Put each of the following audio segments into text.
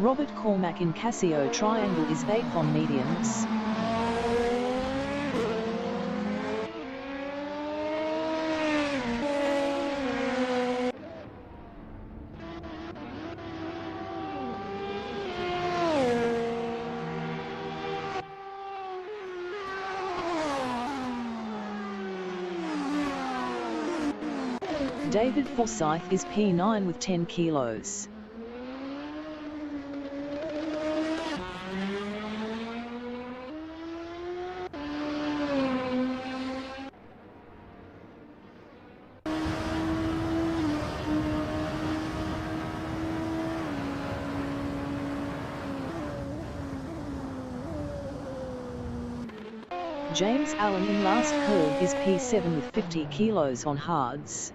Robert Cormack in Casio Triangle is 8th on mediums. David Forsyth is P9 with 10 kilos. James Allen in last curve is P7 with 50 kilos on hards.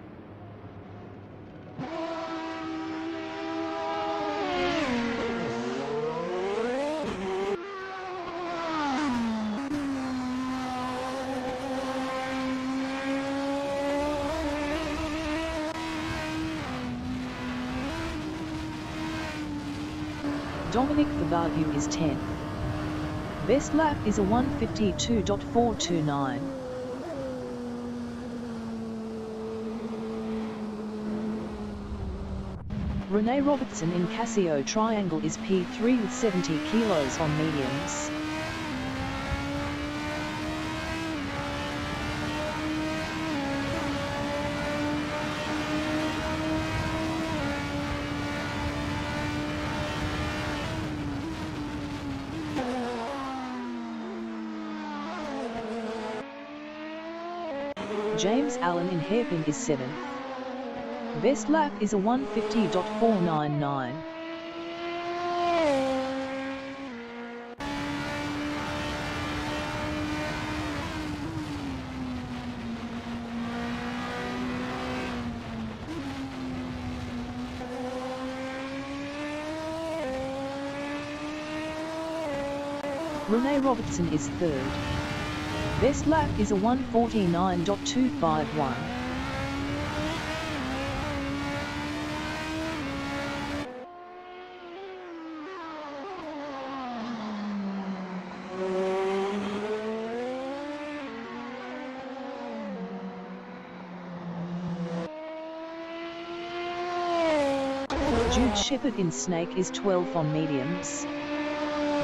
Dominic Fabadu is 10th. Best lap is a 1:52.429. Rene Robertson in Casio Triangle is P3 with 70 kilos on mediums. James Allen in Hairpin is 7th. Best lap is a 1:50.499. Rene Robertson is 3rd. Best lap is a 1:49.251. Jude Shepard in Snake is 12th on mediums.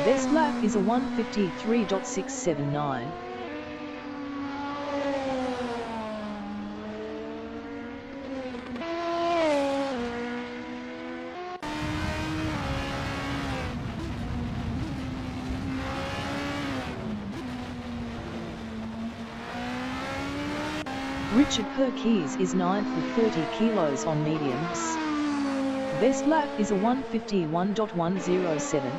Best lap is a 1:53.679. Richard Perkins is 9th with 30 kilos on mediums. Best lap is a 1:51.107.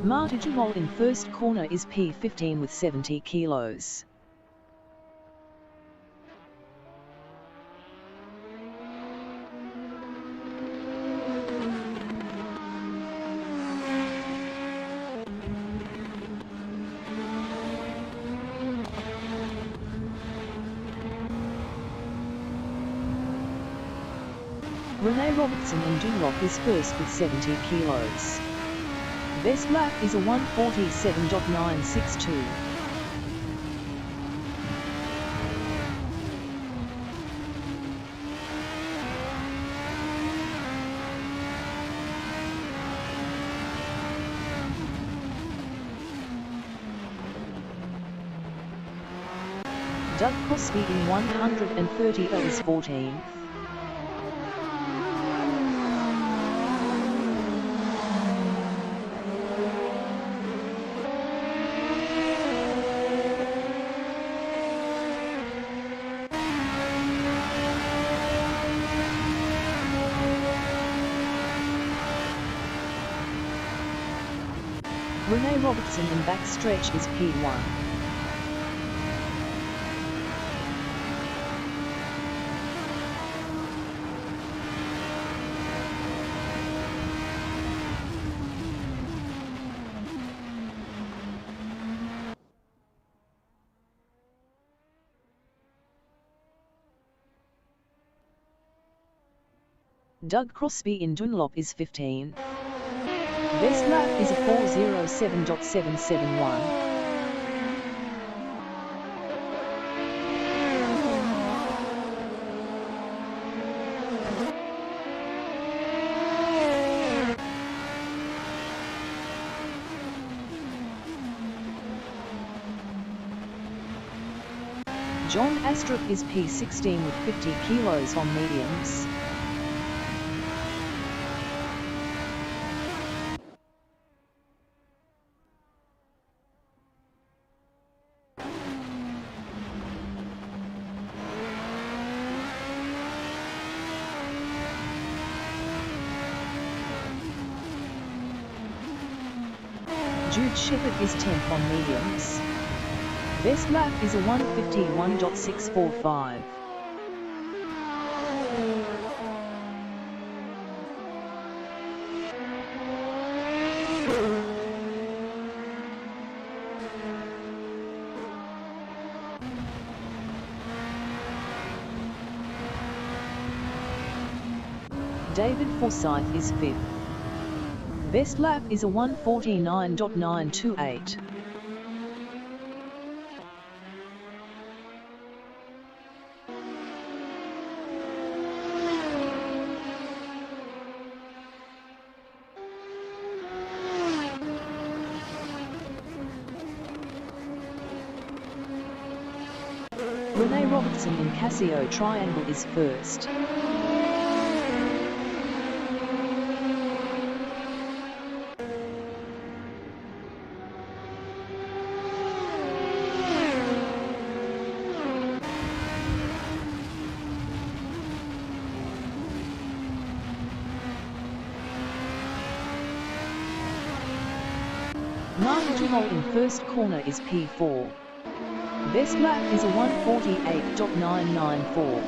Marta Jamal in first corner is P15 with 70 kilos. Rene Robertson in Duroc is first with 70 kilos. Best lap is a 1:47.962. Doug Cosby in 130 is 14th. Rene Robertson in backstretch is P1. Doug Crosby in Dunlop is 15th. Best lap is a 4:07.771. John Astrup is P16 with 50 kilos on mediums. Jude Shepherd is 10th on mediums. Best lap is a 1:51.645. David Forsyth is 5th. Best lap is a 1:49.928. Rene Robertson in Casio Triangle is first. Martin Duhol in first corner is P4. Best lap is a 1:48.994.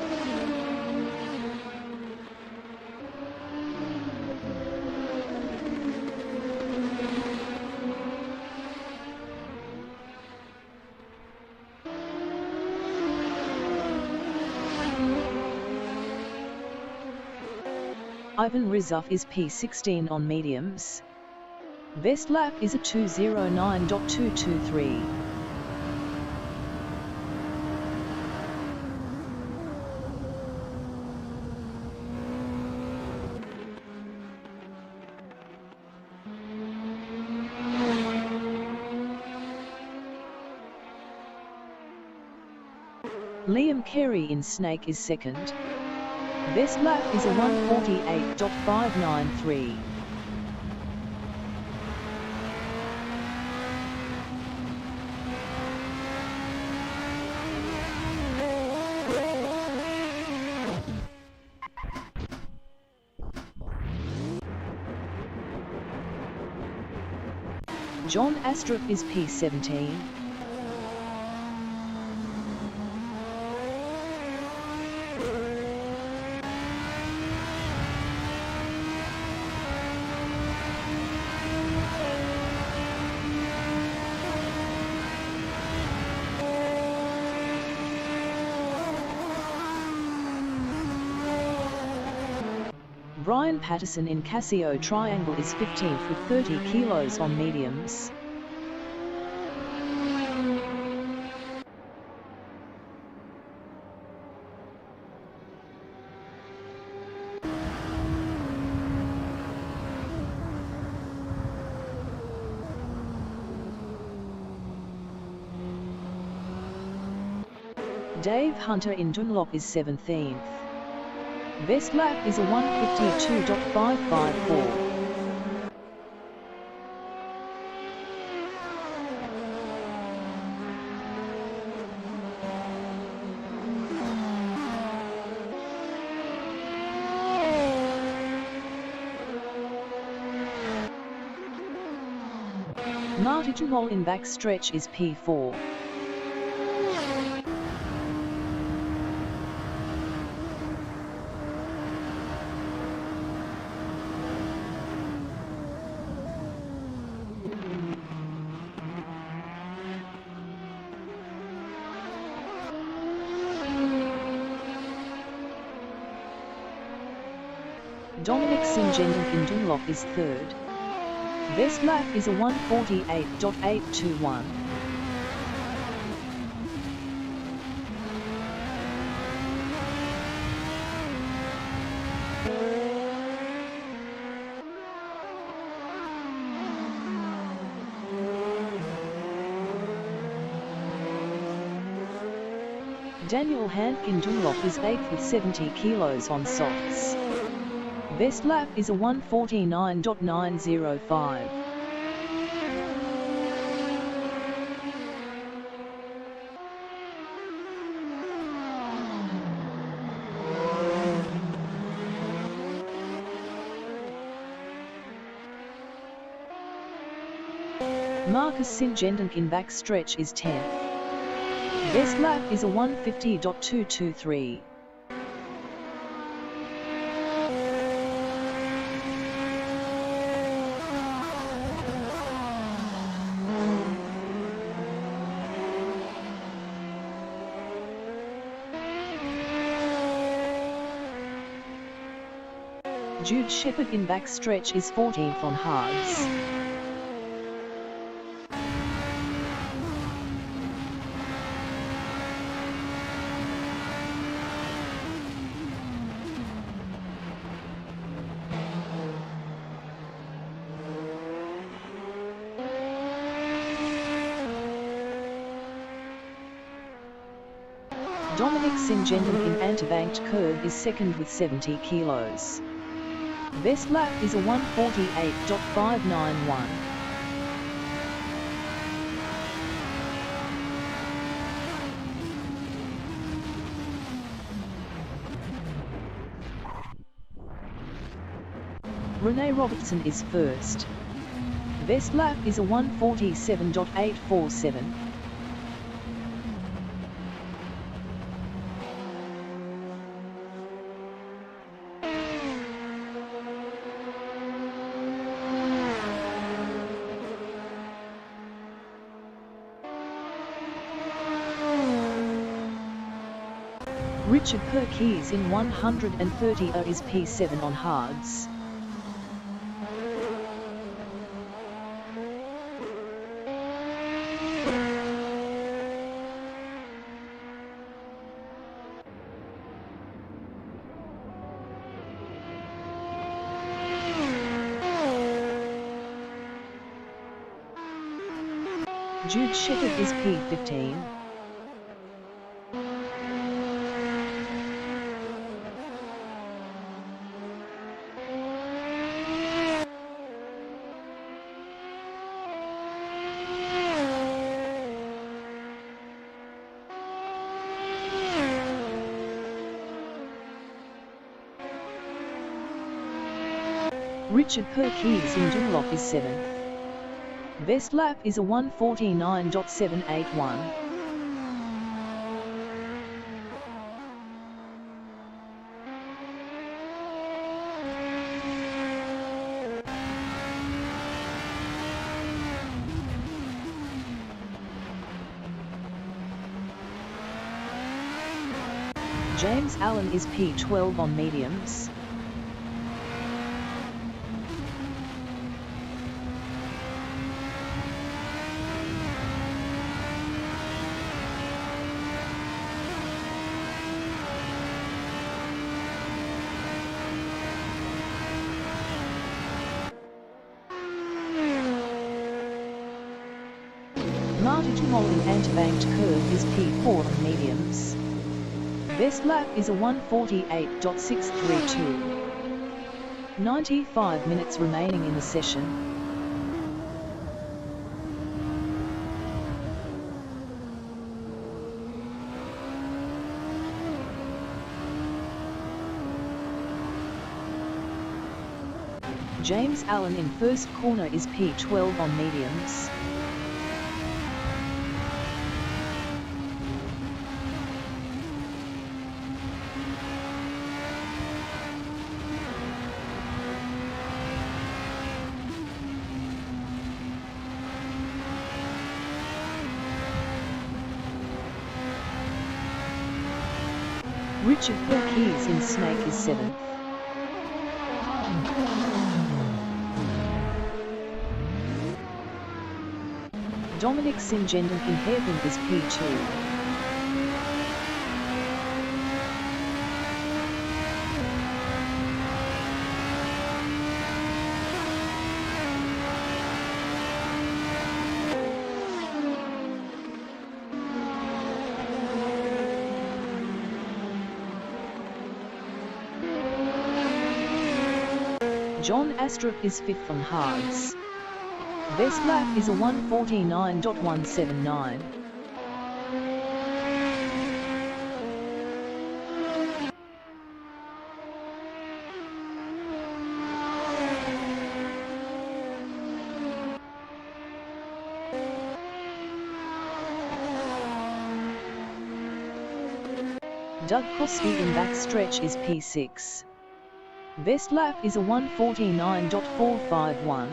Ivan Rizov is P16 on mediums. Best lap is a 2:09.223. Liam Carey in Snake is second. Best lap is a 1:48.593. John Astrup is P17. Brian Patterson in Casio Triangle is 15th with 30 kilos on mediums. Dave Hunter in Dunlop is 17th. Best lap is a 1:52.554. Marty Duhol in backstretch is P4. Dominic Singendon in Dunlop is third. Best lap is a 1:48.821. Daniel Hank in Dunlop is 8th with 70 kilos on softs. Best lap is a 1:49.905. Marcus Singendon in backstretch is 10th. Best lap is a 1:50.223. Jude Shepherd in backstretch is 14th on hards. Dominic Singendon in anti-banked curve is second with 70 kilos. Best lap is a 1:48.591. Rene Robertson is first. Best lap is a 1:47.847. Richard Perkins in 130 is P7 on hards. Jude Shepherd is P15. Richard Perkins in Dunlop is 7th. Best lap is a 1:49.781. James Allen is P12 on mediums. Marty Tumol in anti-banked curve is P4 on mediums. Best lap is a 1:48.632. 95 minutes remaining in the session. James Allen in first corner is P12 on mediums. Richard Perkins in Snake is 7th. Dominic Singendon in hairpin is P2. John Astrup is 5th on hards. Best lap is a 1:49.179. Doug Koski in backstretch is P6. Best lap is a 1:49.451.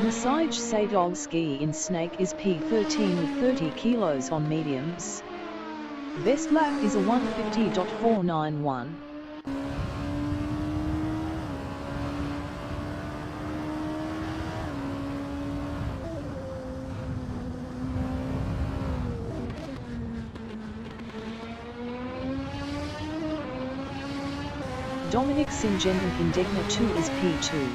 Masaj Sadolski in Snake is P13 with 30 kilos on mediums. Best lap is a 1:50.491. Dominic Singendon in Degna 2 is P2.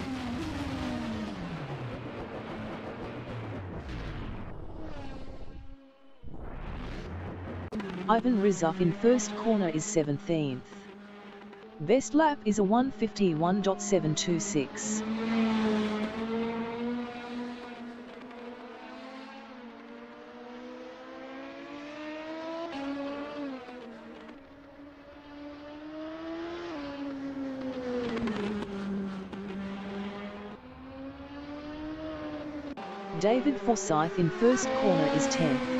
Ivan Rizov in first corner is 17th. Best lap is a 1:51.726. David Forsyth in first corner is 10th.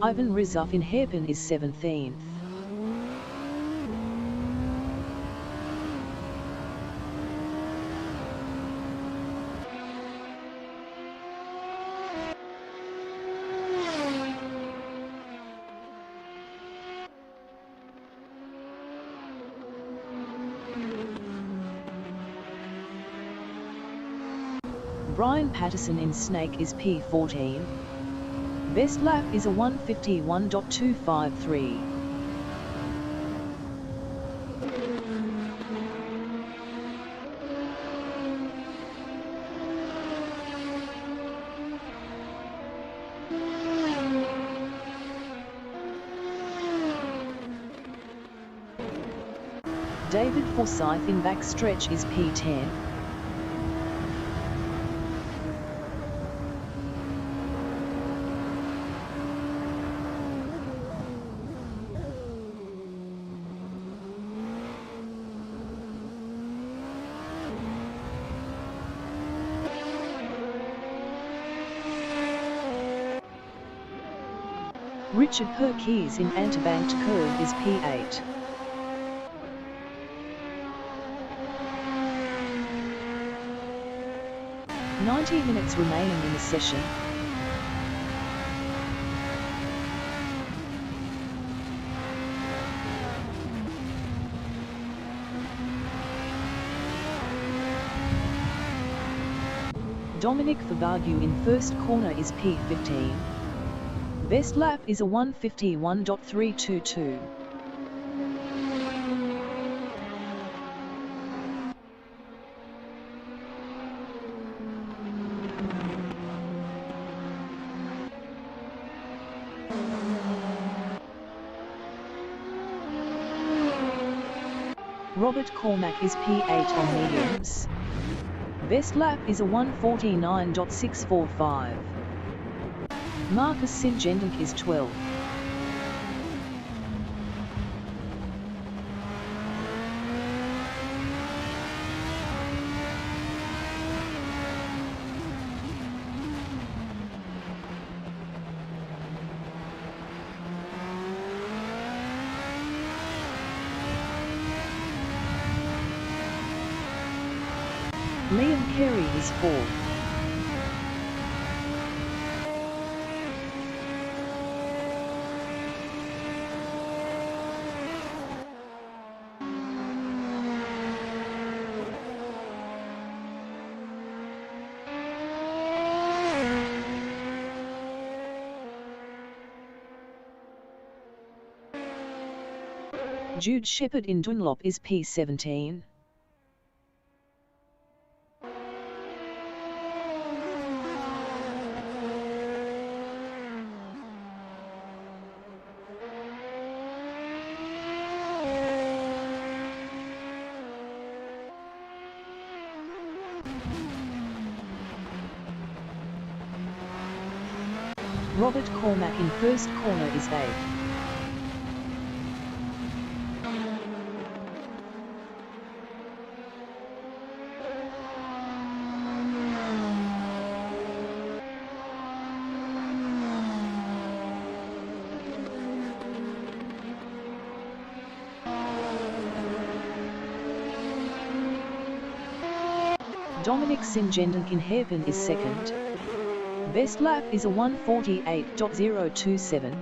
Ivan Rizov in hairpin is 17th. Brian Patterson in Snake is P14. Best lap is a 1:51.253. David Forsyth in backstretch is P10. Richard Perkins in anti-banked curve is P8. "90 minutes remaining in the session." Dominic Fabaghu in first corner is P15. Best lap is a 1:51.322. Robert Cormack is P8 on mediums. Best lap is a 1:49.645. Marcus Singendon is 12th. Liam Carey is fourth. Jude Shepherd in Dunlop is P17. Robert Cormack in first corner is 8th. Dominic Singendink in hairpin is second. Best lap is a 1:48.027.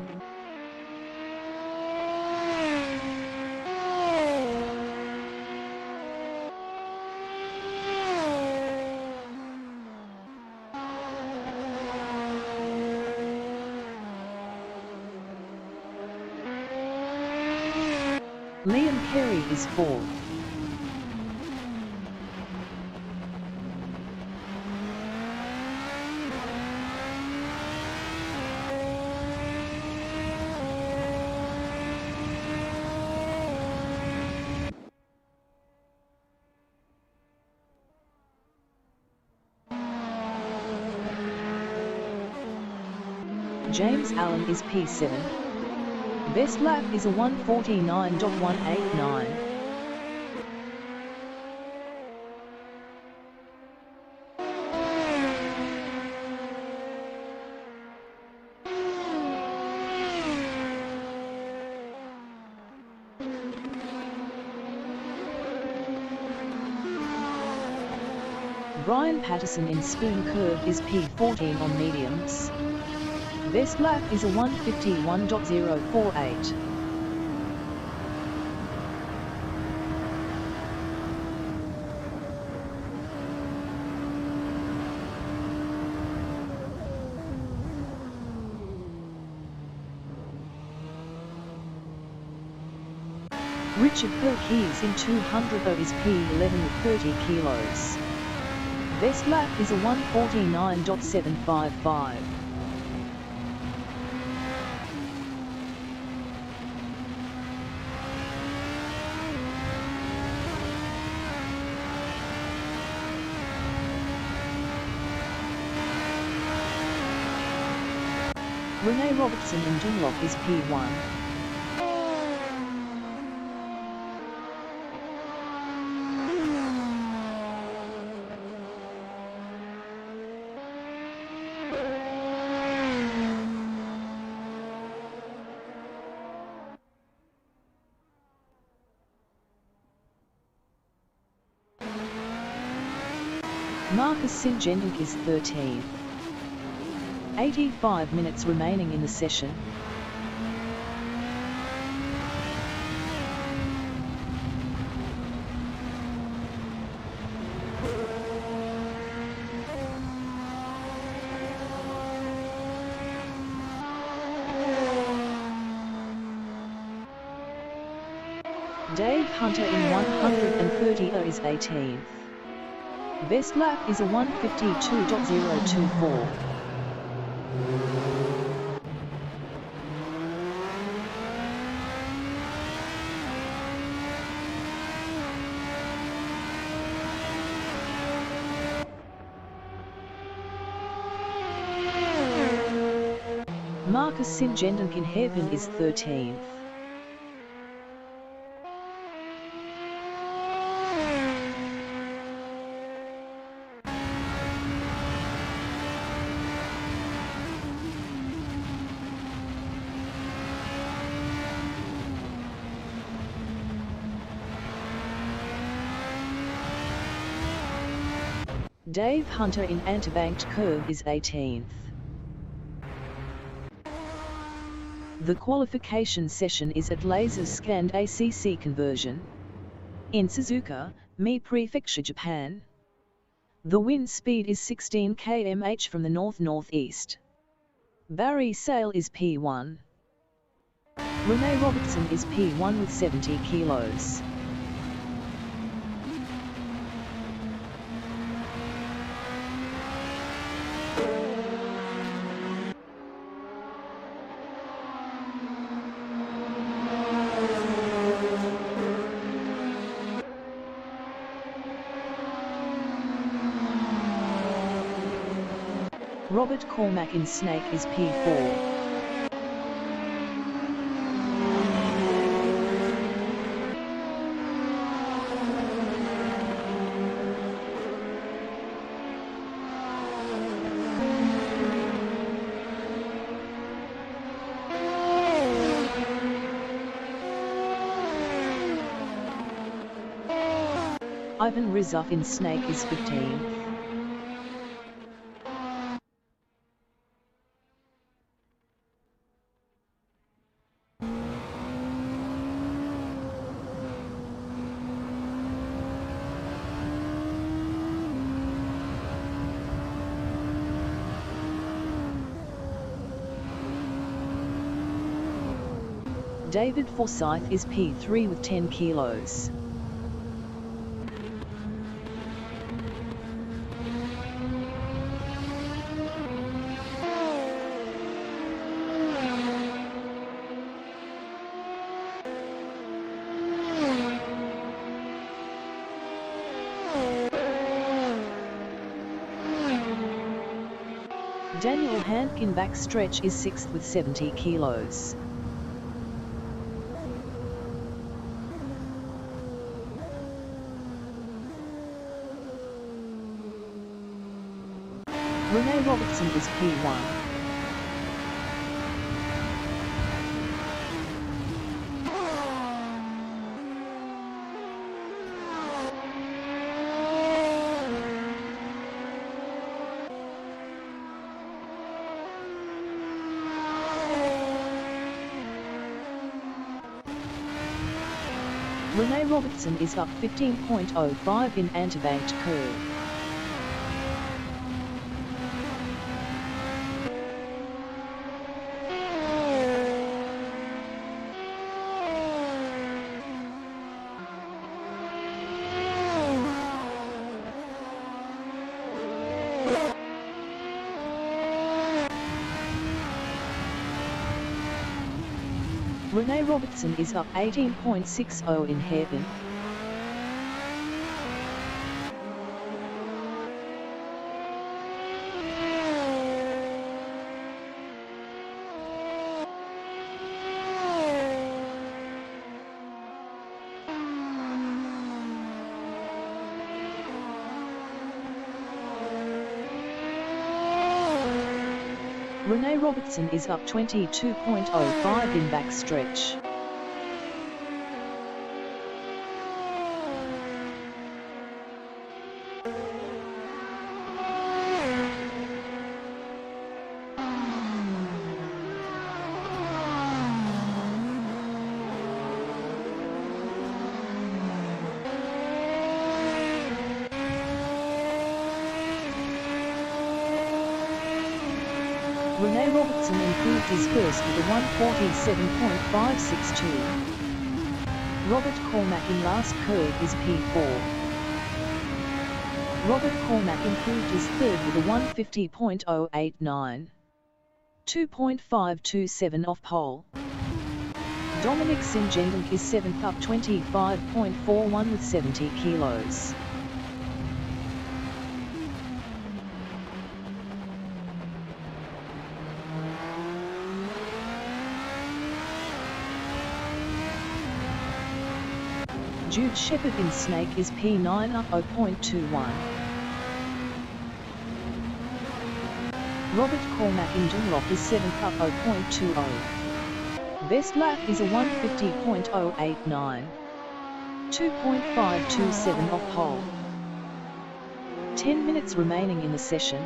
Liam Carey is fourth. James Allen is P7. Best lap is a 1:49.189. Brian Patterson in Spoon Curve is P14 on mediums. Best lap is a 1:51.048. Richard Perkins in 200 is P11 with 30 kilos. Best lap is a 1:49.755. Rene Robertson in Dunlop is P1. Marcus Singendink is 13th. 85 minutes remaining in the session. Dave Hunter in 130 is 18th. Best lap is a 1:52.024. Marcus Singendink in hairpin is 13th. Dave Hunter in anti-banked curve is 18th. The qualification session is at laser scanned ACC conversion in Suzuka, Mie Prefecture, Japan. The wind speed is 16 km/h from the north-northeast. Barry Sale is P1. Rene Robertson is P1 with 70 kilos. Robert Cormack in Snake is P4. Ivan Rizov in Snake is 15th. David Forsyth is P3 with 10 kilos. Daniel Handkin backstretch is 6th with 70 kilos. Rene Robertson is P1. Rene Robertson is up 15.05 in anti-banked curve. Rene Robertson is up 18.60 in hairpin. Rene Robertson is up 22.05 in backstretch. Rene Robertson improved his first with a 147.562. Robert Cormack in last curve is P4. Robert Cormack improved his third with a 150.089. 2.527 off pole. Dominic Singendink is 7th up 25.41 with 70 kilos. Jude Shepard in Snake is P9 up 0.21. Robert Cormack in Dunlop is 7th up 0.20. Best lap is a 150.089. 2.527 off pole. 10 minutes remaining in the session.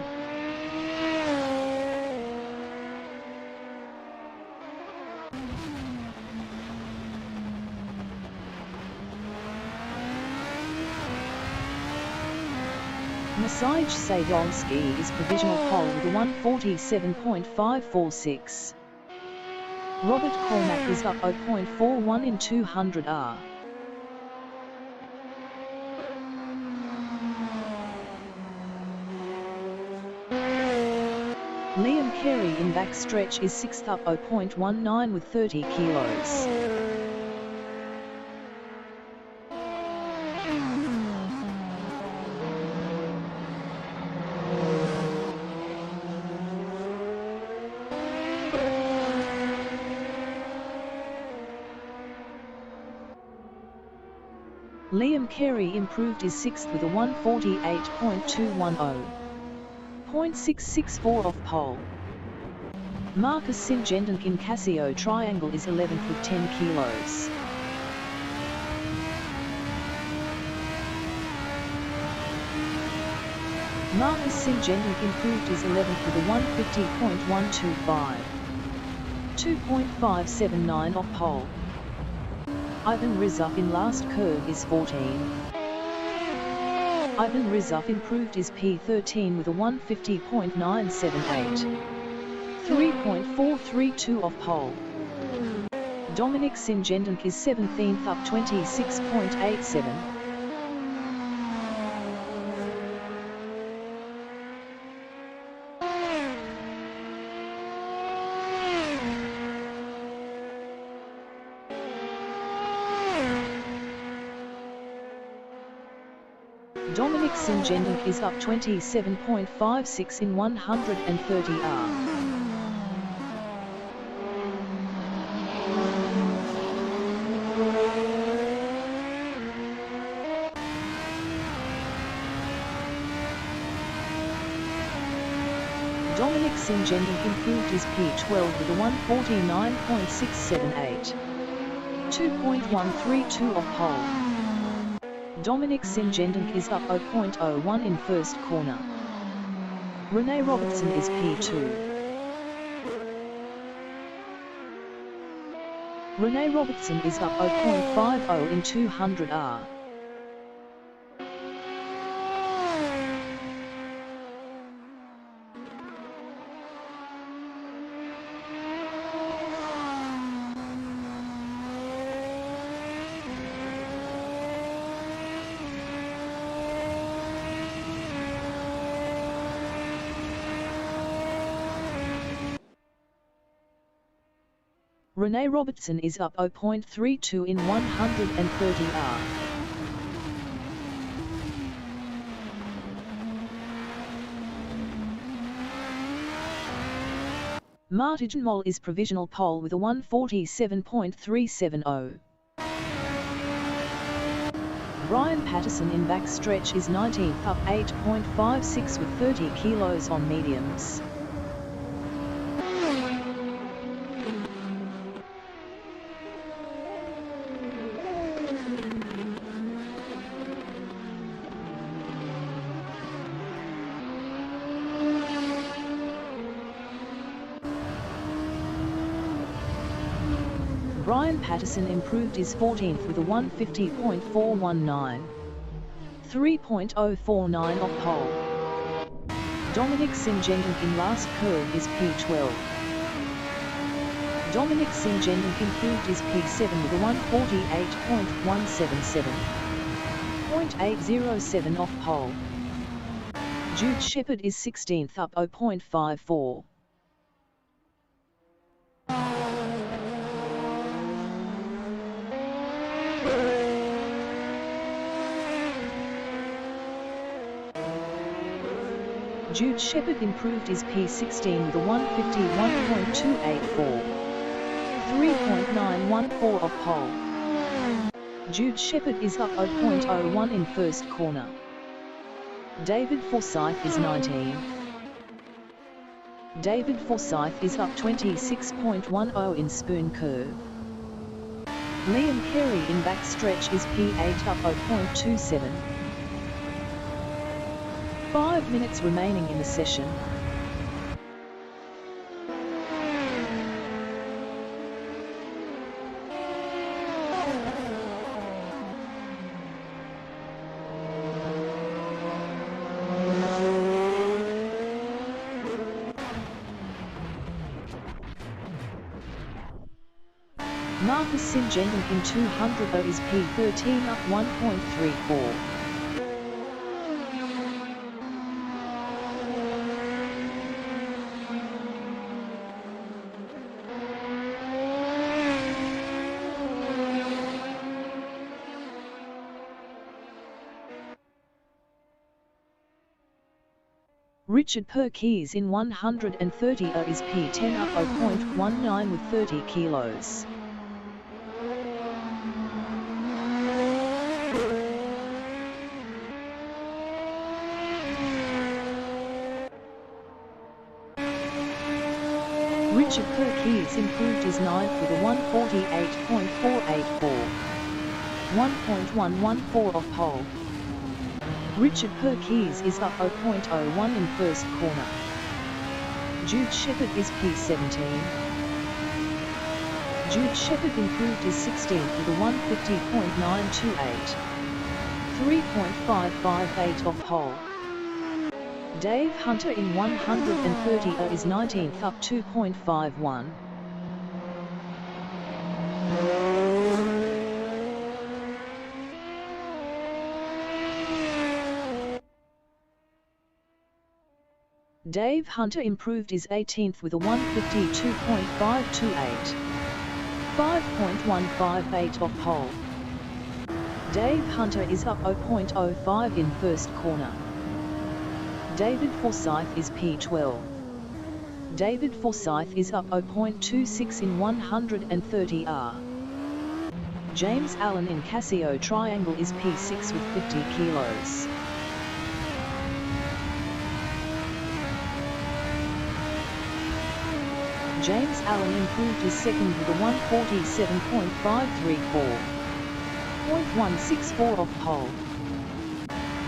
Maciej Sadolski is provisional pole with a 1:47.546. Robert Cormack is up 0.41 in 200R. Liam Carey in backstretch is 6th up 0.19 with 30 kilos. Liam Carey improved his 6th with a 1:48.210. 0.664 off pole. Marcus Singendink in Casio Triangle is 11th with 10 kilos. Marcus Singendink improved his 11th with a 1:50.125. 2.579 off pole. Ivan Rizov in last curve is 14. Ivan Rizov improved his P13 with a 1:50.978. 3.432 off pole. Dominic Singendink is 17th up 26.87. Dominic Singendink is up 27.56 in 130R. Dominic Singendink improved his P12 with a 1:49.678. 2.132 off pole. Dominic Singendink is up 0.01 in first corner. Rene Robertson is P2. Rene Robertson is up 0.50 in 200R. Rene Robertson is up 0.32 in 130R. Martin Moll is provisional pole with a 1:47.370. Brian Patterson in backstretch is 19th up 8.56 with 30 kilos on mediums. Brian Patterson improved his 14th with a 1:50.419. 3.049 off pole. Dominic Singendink in last curve is P12. Dominic Singendink improved his P7 with a 1:48.177. 0.807 off pole. Jude Shepard is 16th up 0.54. Jude Shepard improved his P16 with a 1:51.284. 3.914 off pole. Jude Shepard is up 0.01 in first corner. David Forsyth is 19. David Forsyth is up 26.10 in spoon curve. Liam Carey in backstretch is P8 up 0.27. 5 minutes remaining in the session. Marcus Singenten in 200 is P13 up 1.34. Richard Perkins in 130 is P10 up 0.19 with 30 kilos. Richard Perkins improved his ninth with a 148.484, 1.114 off pole. Richard Perkins is up 0.01 in first corner. Jude Shepherd is P17. Jude Shepherd improved his 16th with a 150.928, 3.558 off pole. Dave Hunter in 130 is 19th up 2.51. Dave Hunter improved his 18th with a 152.528, 5.158 off pole. Dave Hunter is up 0.05 in first corner. David Forsyth is P12. David Forsyth is up 0.26 in 130R. James Allen in Casio Triangle is P6 with 50 kilos. James Allen improved his second with a 147.534, 0.164 off pole.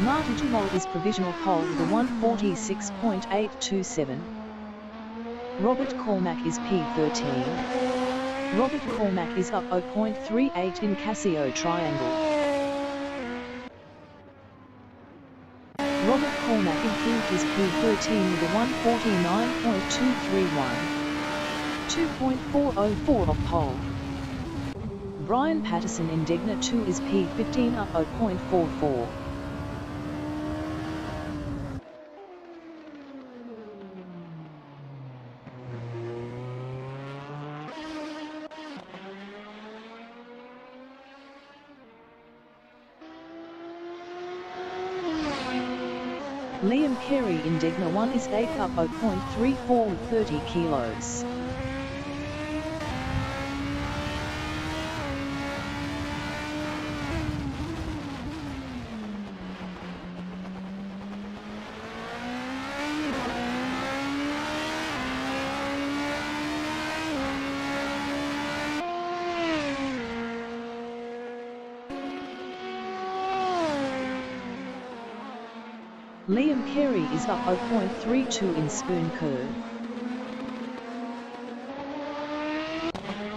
Marty Jumol is provisional pole with a 146.827. Robert Cormack is P13. Robert Cormack is up 0.38 in Casio Triangle. Robert Cormack improved his P13 with a 149.231, 2.404 off pole. Brian Patterson in Degner 2 is P15 up 0.44. Liam Carey in Degner 1 is 8th up 0.34 with 30 kilos. Liam Carey is up 0.32 in Spoon Curve.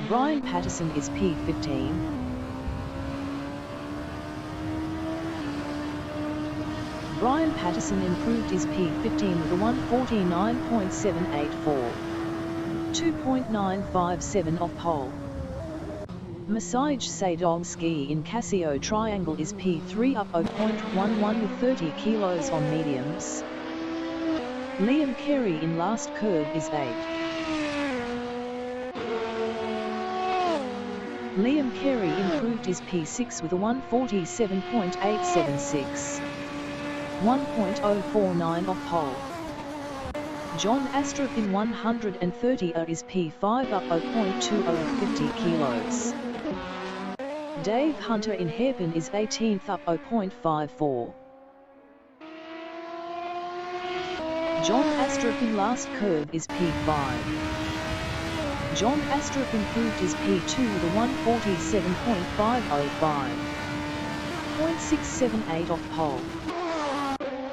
Brian Patterson is P15. Brian Patterson improved his P15 with a 149.784, 2.957 off pole. Masaj Sadovski in Casio Triangle is P3 up 0.11 with 30 kilos on mediums. Liam Carey in last curve is 8. Liam Carey improved his P6 with a 147.876, 1.049 off pole. John Astrup in 130 is P5 up 0.20 with 50 kilos. Dave Hunter in Hairpin is 18th up 0.54. John Astrup in last curve is P5. John Astrup improved his P2 with a 147.505, 0.678 off pole.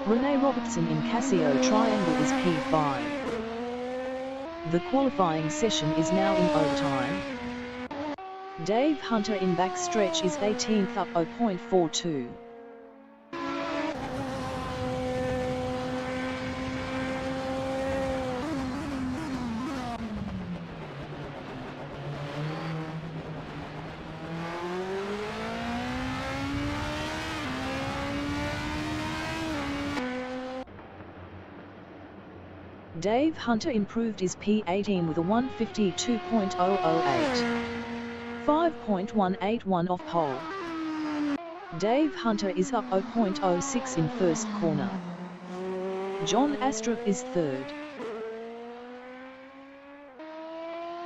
Rene Robertson in Casio Triangle is P5. The qualifying session is now in overtime. Dave Hunter in backstretch is 18th up 0.42. Dave Hunter improved his P18 with a 152.008. 5.181 off pole. Dave Hunter is up 0.06 in first corner. John Astrup is third.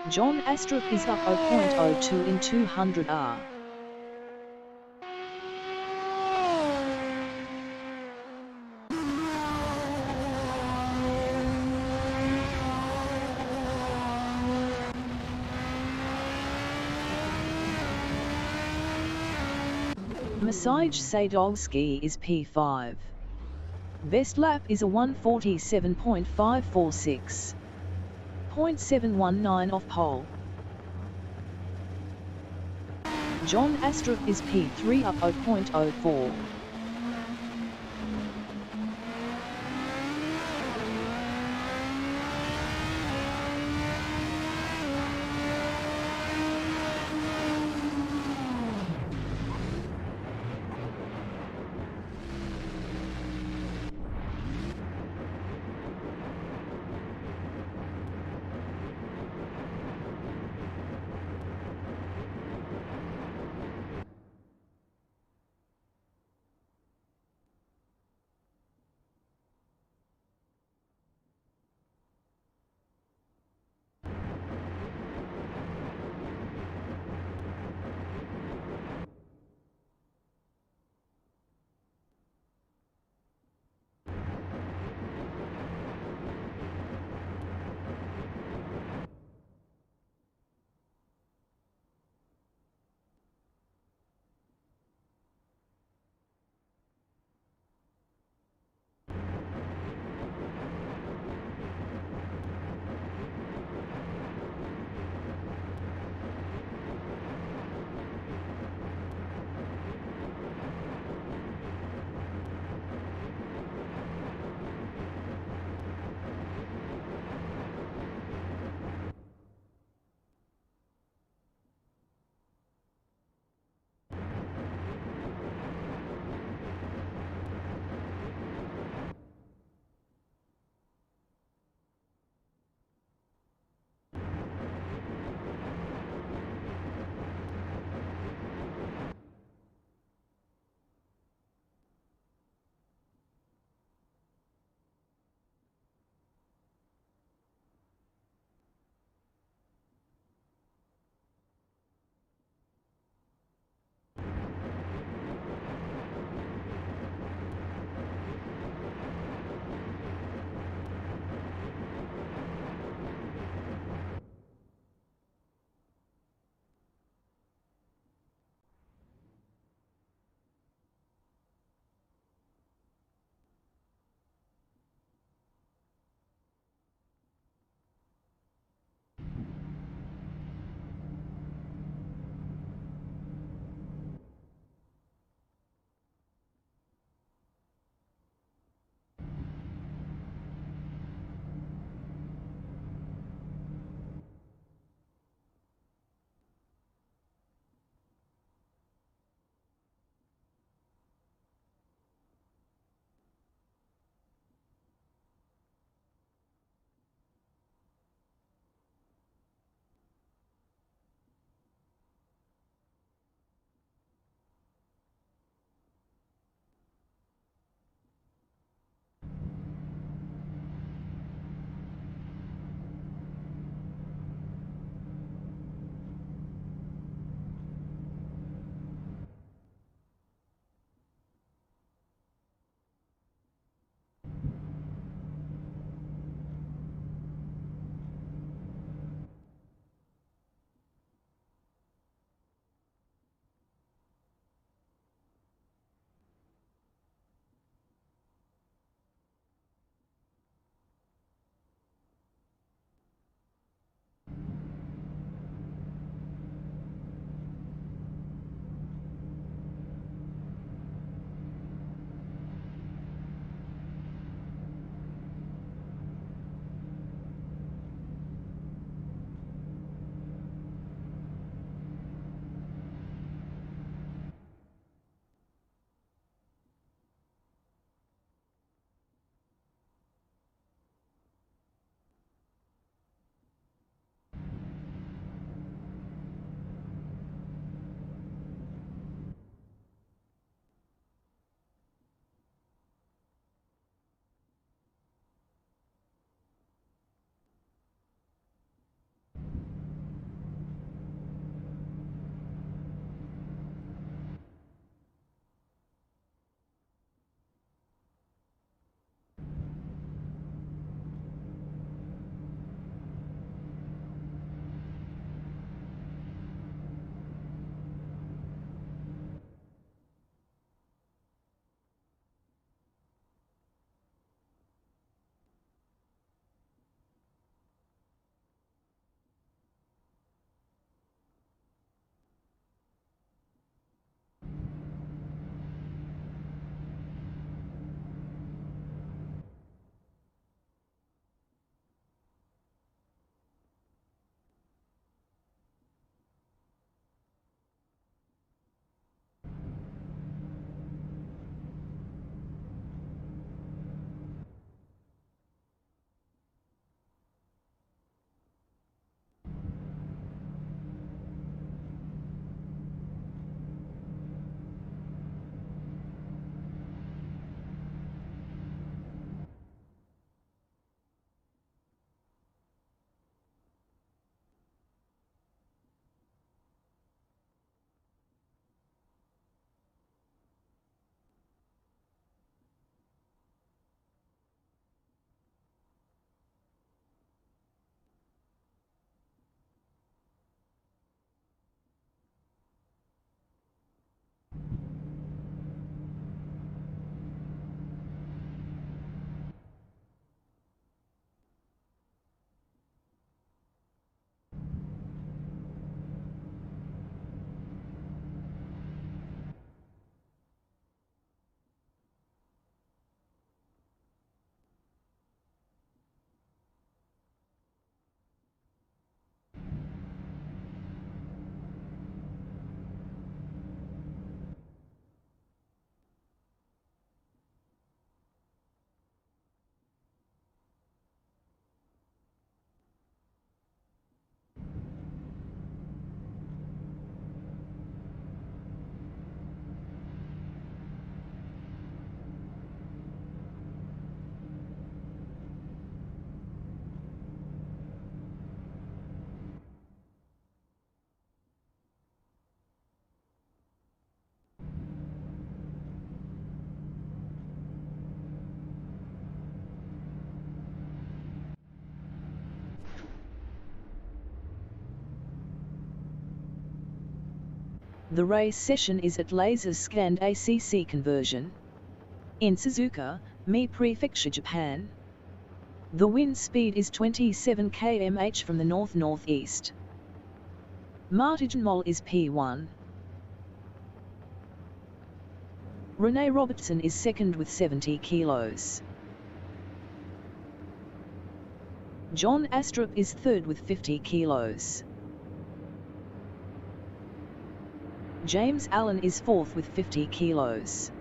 John Astrup is up 0.02 in 200R. Masaj Sadowski is P5. Best lap is a 1:47.546. 0.719 off pole. John Astrup is P3 up 0.04. The race session is at laser scanned ACC conversion in Suzuka, Mie Prefecture, Japan. The wind speed is 27 km/h from the north-northeast. Martigenmol is P1. Rene Robertson is second with 70 kilos. John Astrup is third with 50 kilos. James Allen is fourth with 50 kilos.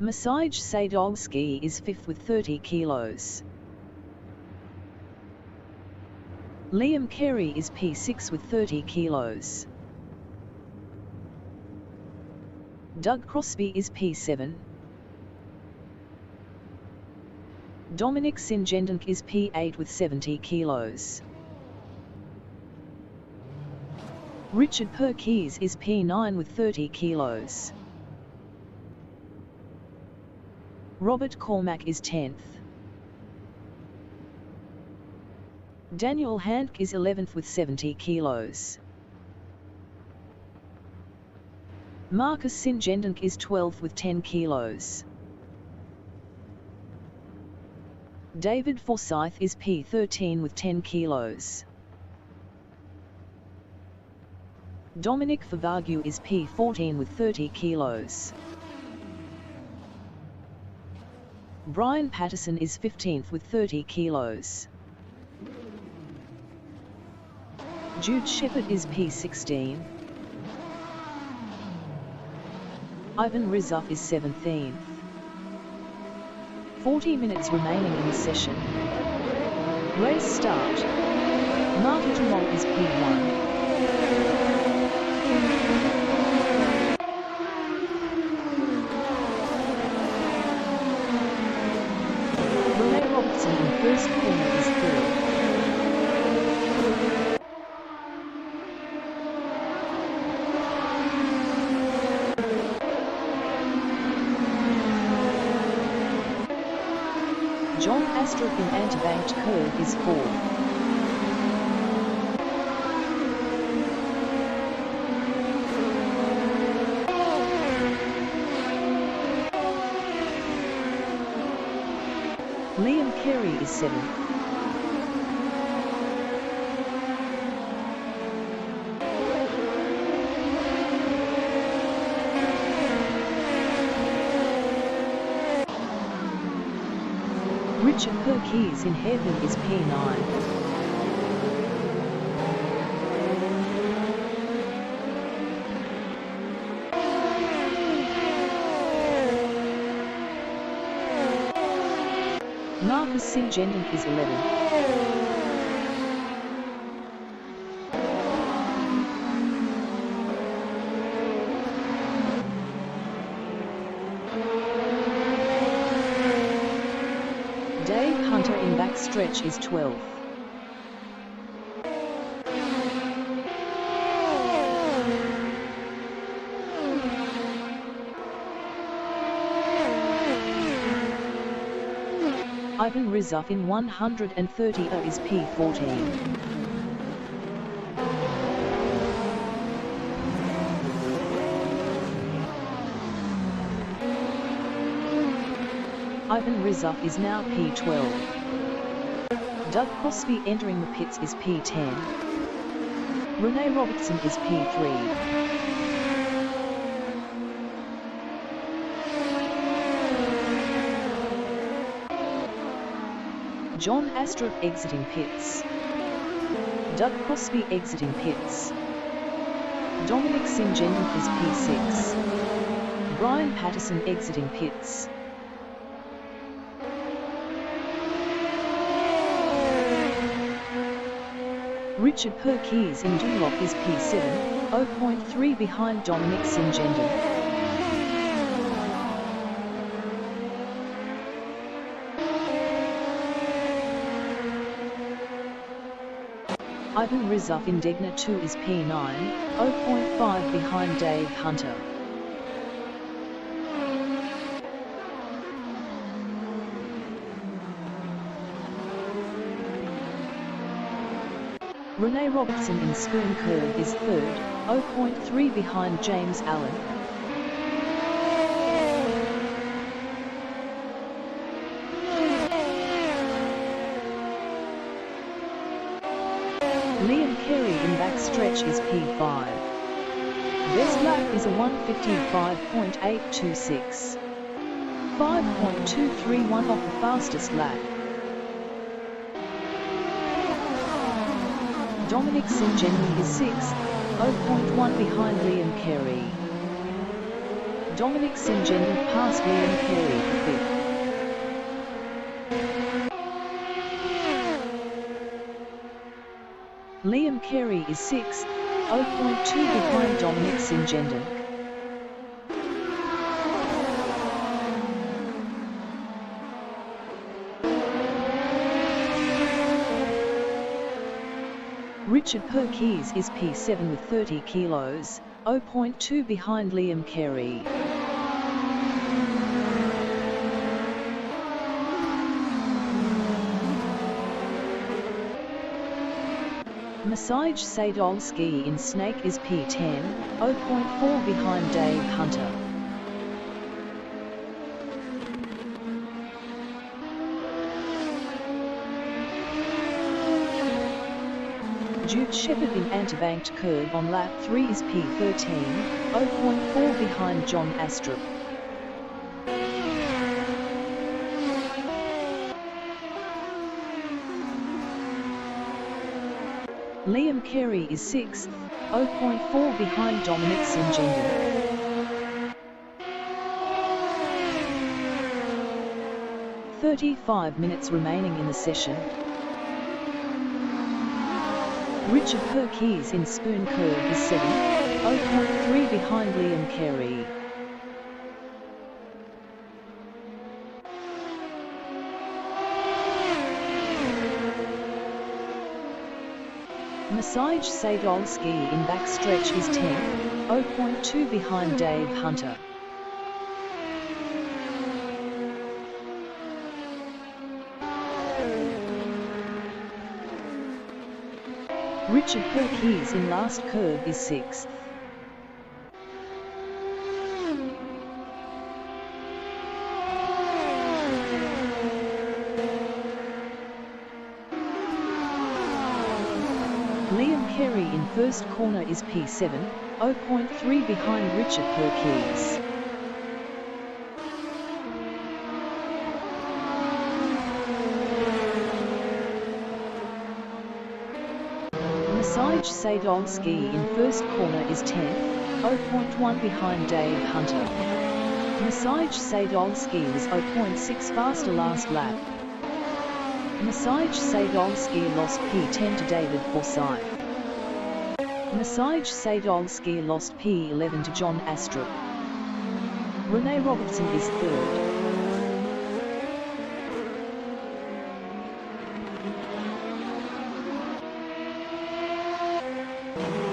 Masaj Sadowski is fifth with 30 kilos. Liam Carey is P6 with 30 kilos. Doug Crosby is P7. Dominic Singendink is P8 with 70 kilos. Richard Perkis is P9 with 30 kilos. Robert Cormack is 10th. Daniel Handke is 11th with 70 kilos. Marcus Singendink is 12th with 10 kilos. David Forsyth is P13 with 10 kilos. Dominic Favagu is P14 with 30 kilos. Brian Patterson is 15th with 30 kilos. Jude Shepard is P16. Ivan Rizov is 17th. 40 minutes remaining in the session. Race start. Martigenmol is P1. Rene Robertson in first corner is third. John Astrup in anti-banked curve is fourth. Liam Carey is 7th. Richard Perkis in heaven is P9. Marcus Singendink is 11th. Dave Hunter in backstretch is 12th. Ivan Rizov in 130 is P14. Ivan Rizov is now P12. Doug Crosby entering the pits is P10. Rene Robertson is P3. John Astrup exiting pits. Doug Crosby exiting pits. Dominic Singendink is P6. Brian Patterson exiting pits. Richard Perkis in Dunlop is P7, 0.3 behind Dominic Singendink. Ivan Rizov in Degner 2 is P9, 0.5 behind Dave Hunter. Rene Robertson in Spoon Curve is third, 0.3 behind James Allen. Liam Carey in backstretch is P5. Best lap is a 1:55.826. 5.231 off the fastest lap. Dominic Singendi is 6th, 0.1 behind Liam Carey. Dominic Singendi passed Liam Carey for 5th. Liam Carey is 6th, 0.2 behind Dominic Singendi. Richard Perkins is P7 with 30 kilos, 0.2 behind Liam Carey. Masaj Sadolski in Snake is P10, 0.4 behind Dave Hunter. Jude Shepard in Antibanked Curve on lap 3 is P13, 0.4 behind John Astrup. Liam Carey is 6th, 0.4 behind Dominic Singendi. "35 minutes remaining in the session. Richard Perkins in Spoon Curve is 7th, 0.3 behind Liam Carey. Masaj Sadolski in backstretch is 10th, 0.2 behind Dave Hunter. Richard Perkins in last curve is 6th. Liam Carey in first corner is P7, 0.3 behind Richard Perkins. Masaj Sadolski in first corner is 10th, 0.1 behind Dave Hunter. Masaj Sadolski was 0.6 faster last lap. Masaj Sadolski lost P10 to David Forsyth. Masaj Sadolski lost P11 to John Astrup. Rene Robertson is third.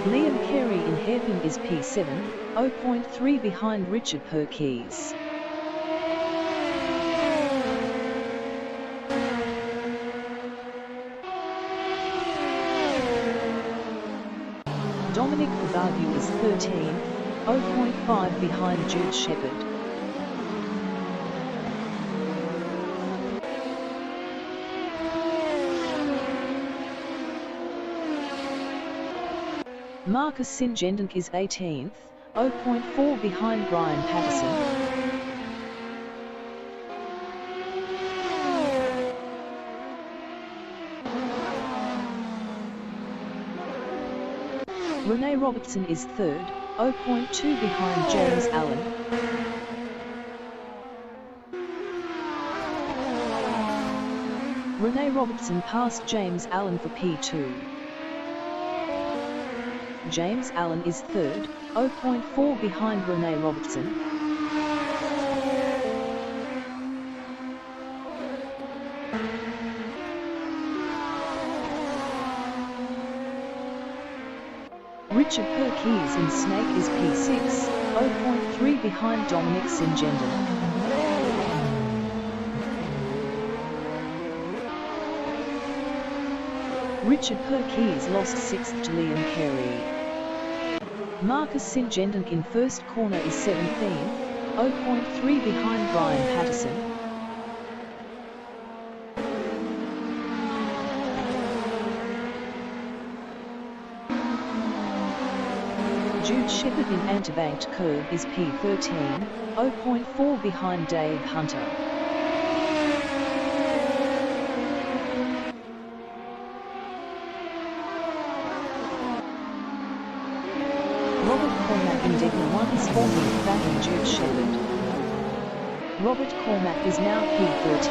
Liam Carey in hairpin is P7, 0.3 behind Richard Perkins. Dominic Bavagu is 13, 0.5 behind Jude Shepard. Marcus Singendi is 18th, 0.4 behind Brian Patterson. Rene Robertson is third, 0.2 behind James Allen. Rene Robertson passed James Allen for P2. James Allen is third, 0.4 behind Rene Robertson. Richard Perkins in Snake is P6, 0.3 behind Dominic Singendi. Richard Perkins lost 6th to Liam Carey. Marcus Singendonk in first corner is 17th, 0.3 behind Brian Patterson. Jude Shepherd in anti-banked curve is P13, 0.4 behind Dave Hunter. Robert Cormack in Degner 1 is 14th, backing Jude Shepherd. Robert Cormack is now P13.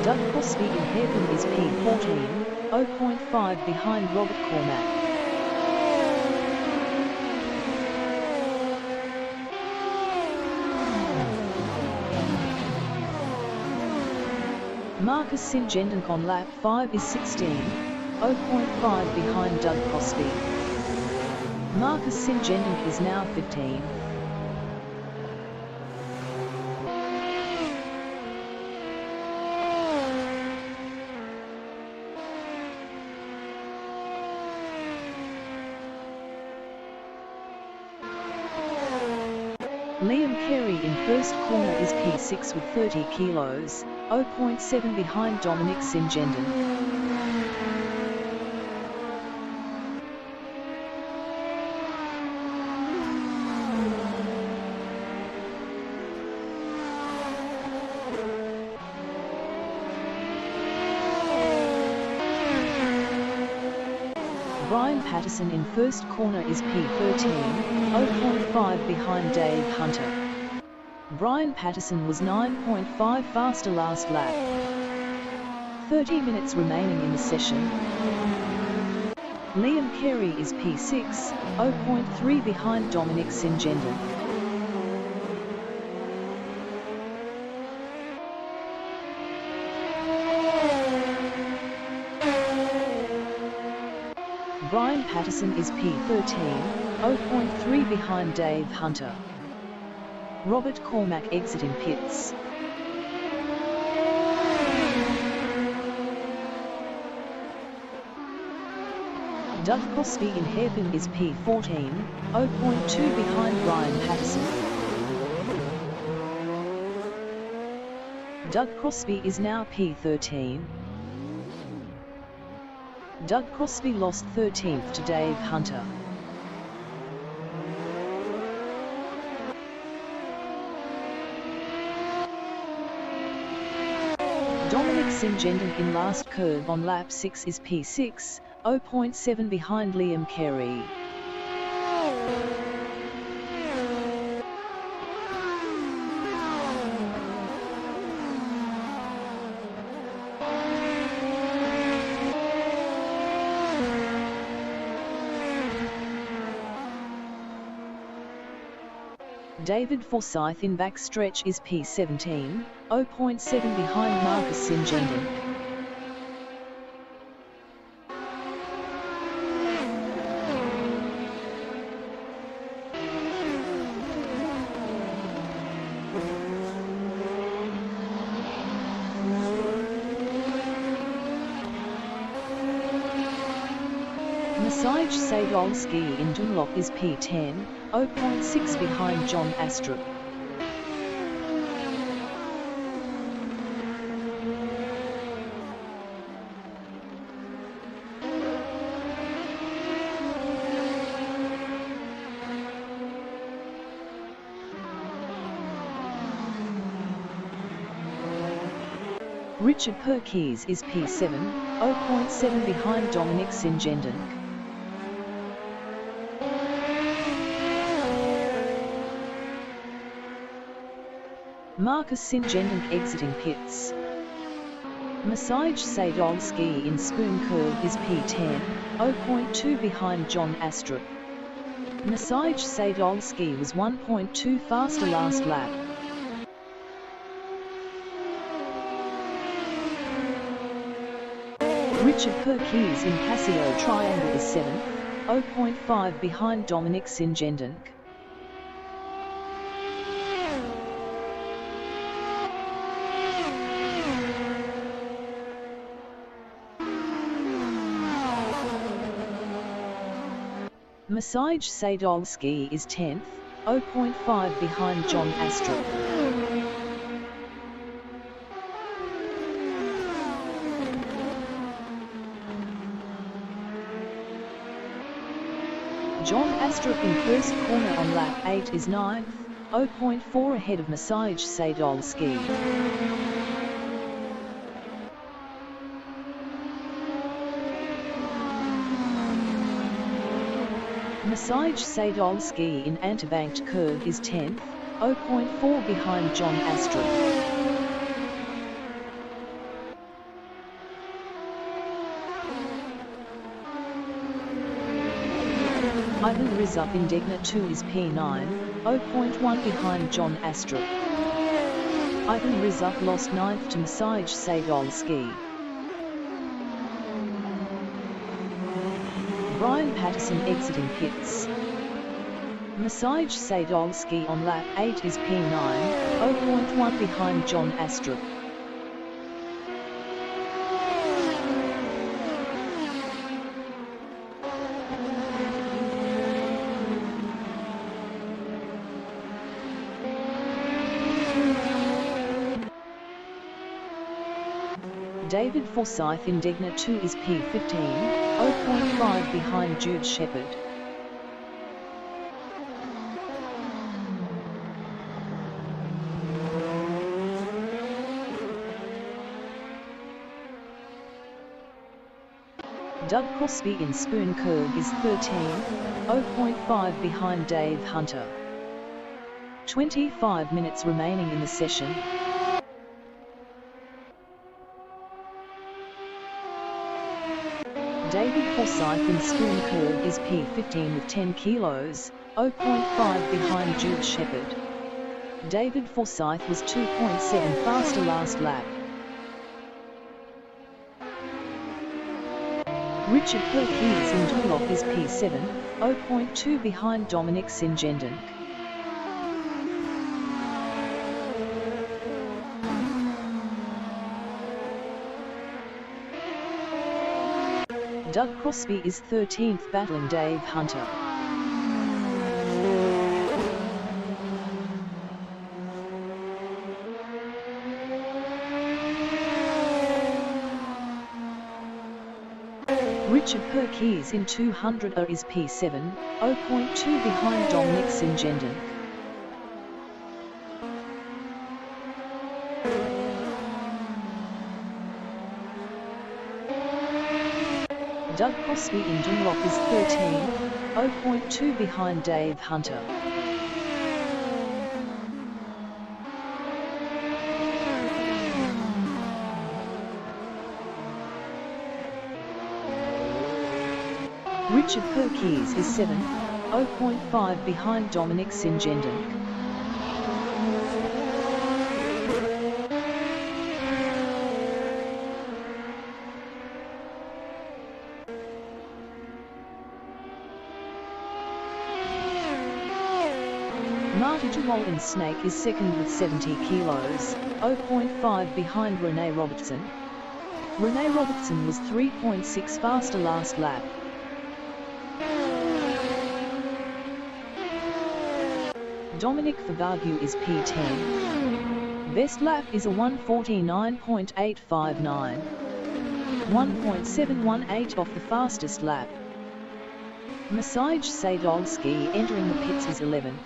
Doug Crosby in hairpin is P14, 0.5 behind Robert Cormack. Marcus Singendonk on lap 5 is 16, 0.5 behind Doug Crosby. Marcus Singendonk is now 15. Liam Carey in first corner is P6 with 30 kilos, 0.7 behind Dominic Singendonk. Brian Patterson in first corner is P13, 0.5 behind Dave Hunter. Brian Patterson was 9.5 faster last lap. 30 minutes remaining in the session. Liam Carey is P6, 0.3 behind Dominic Singendonk. Brian Patterson is P13, 0.3 behind Dave Hunter. Robert Cormack exiting pits. Doug Crosby in hairpin is P14, 0.2 behind Brian Patterson. Doug Crosby is now P13. Doug Crosby lost 13th to Dave Hunter. Dominic Singendonk in last curve on lap 6 is P6, 0.7 behind Liam Carey. David Forsyth in backstretch is P17, 0.7 behind Marcus Singendonk. Masaj Sadolski in Dunlop is P10, 0.6 behind John Astrup. Richard Perkins is P7, 0.7 behind Dominic Singendonk. Marcus Singendonk exiting pits. Masaj Sadolski in spoon curve is P10, 0.2 behind John Astrup. Masaj Sadolski was 1.2 faster last lap. Richard Perkins in Paseo Triangle is 7th, 0.5 behind Dominic Singendonk. Maciej Sadolski is 10th, 0.5 behind John Astrup. John Astrup in first corner on lap 8 is 9th, 0.4 ahead of Maciej Sadolski. Maciej Sadolski in antibanked curve is 10th, 0.4 behind John Astrup. Ivan Rizzup in Degner 2 is P9, 0.1 behind John Astrup. Ivan Rizzup lost 9th to Maciej Sadolski. Brian Patterson exiting pits. Maciej Sadolski on lap 8 is P9, 0.1 behind John Astrup. David Forsyth in Degner 2 is P15, 0.5 behind Jude Shepherd. Doug Crosby in Spoon Curve is 13, 0.5 behind Dave Hunter. 25 minutes remaining in the session. David Forsyth in Spoon Curve is P15 with 10 kilos, 0.5 behind Jude Shepherd. David Forsyth was 2.7 faster last lap. Richard Perkins in Dunlop is P7, 0.2 behind Dominic Singendink. Doug Crosby is 13th battling Dave Hunter. Richard Perkins in 200 is P7, 0.2 behind Dominic Singendink. Doug Crosby in Dunlop is 13, 0.2 behind Dave Hunter. Richard Perkins is 7th, 0.5 behind Dominic Singendink. Marty Jewell in Snake is second with 70 kilos, 0.5 behind Rene Robertson. Rene Robertson was 3.6 faster last lap. Dominic Favagu is P10. Best lap is a 1:49.859. 1.718 off the fastest lap. Maciej Sadolski entering the pits is 11th.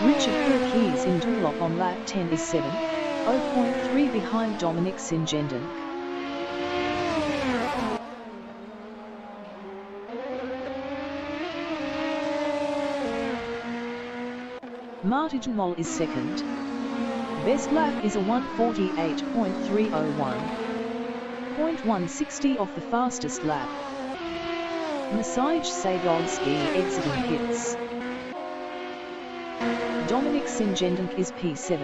Richard Perkins in Dunlop on lap 10 is 7th, 0.3 behind Dominic Singendink. Marty Jewell is second. Best lap is a 1:48.301. 0.160 off the fastest lap. Maciej Sadolski exiting pits. Dominic Singendink is P7,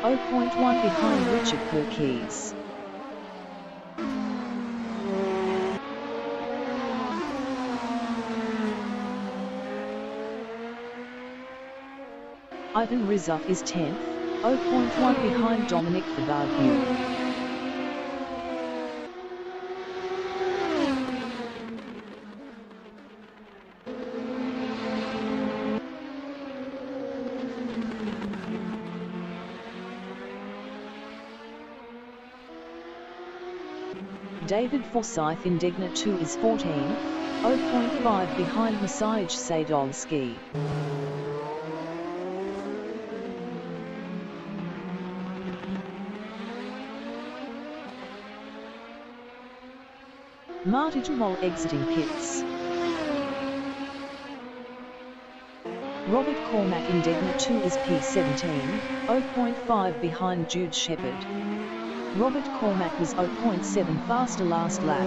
0.1 behind Richard Perkins. Ivan Rizzup is 10th, 0.1 behind Dominic Favagu. David Forsyth in Digna 2 is 14, 0.5 behind Massage Sadolski. Martin Moll exiting pits. Robert Cormack in Digna 2 is P17, 0.5 behind Jude Shepherd. Robert Cormack was 0.7 faster last lap.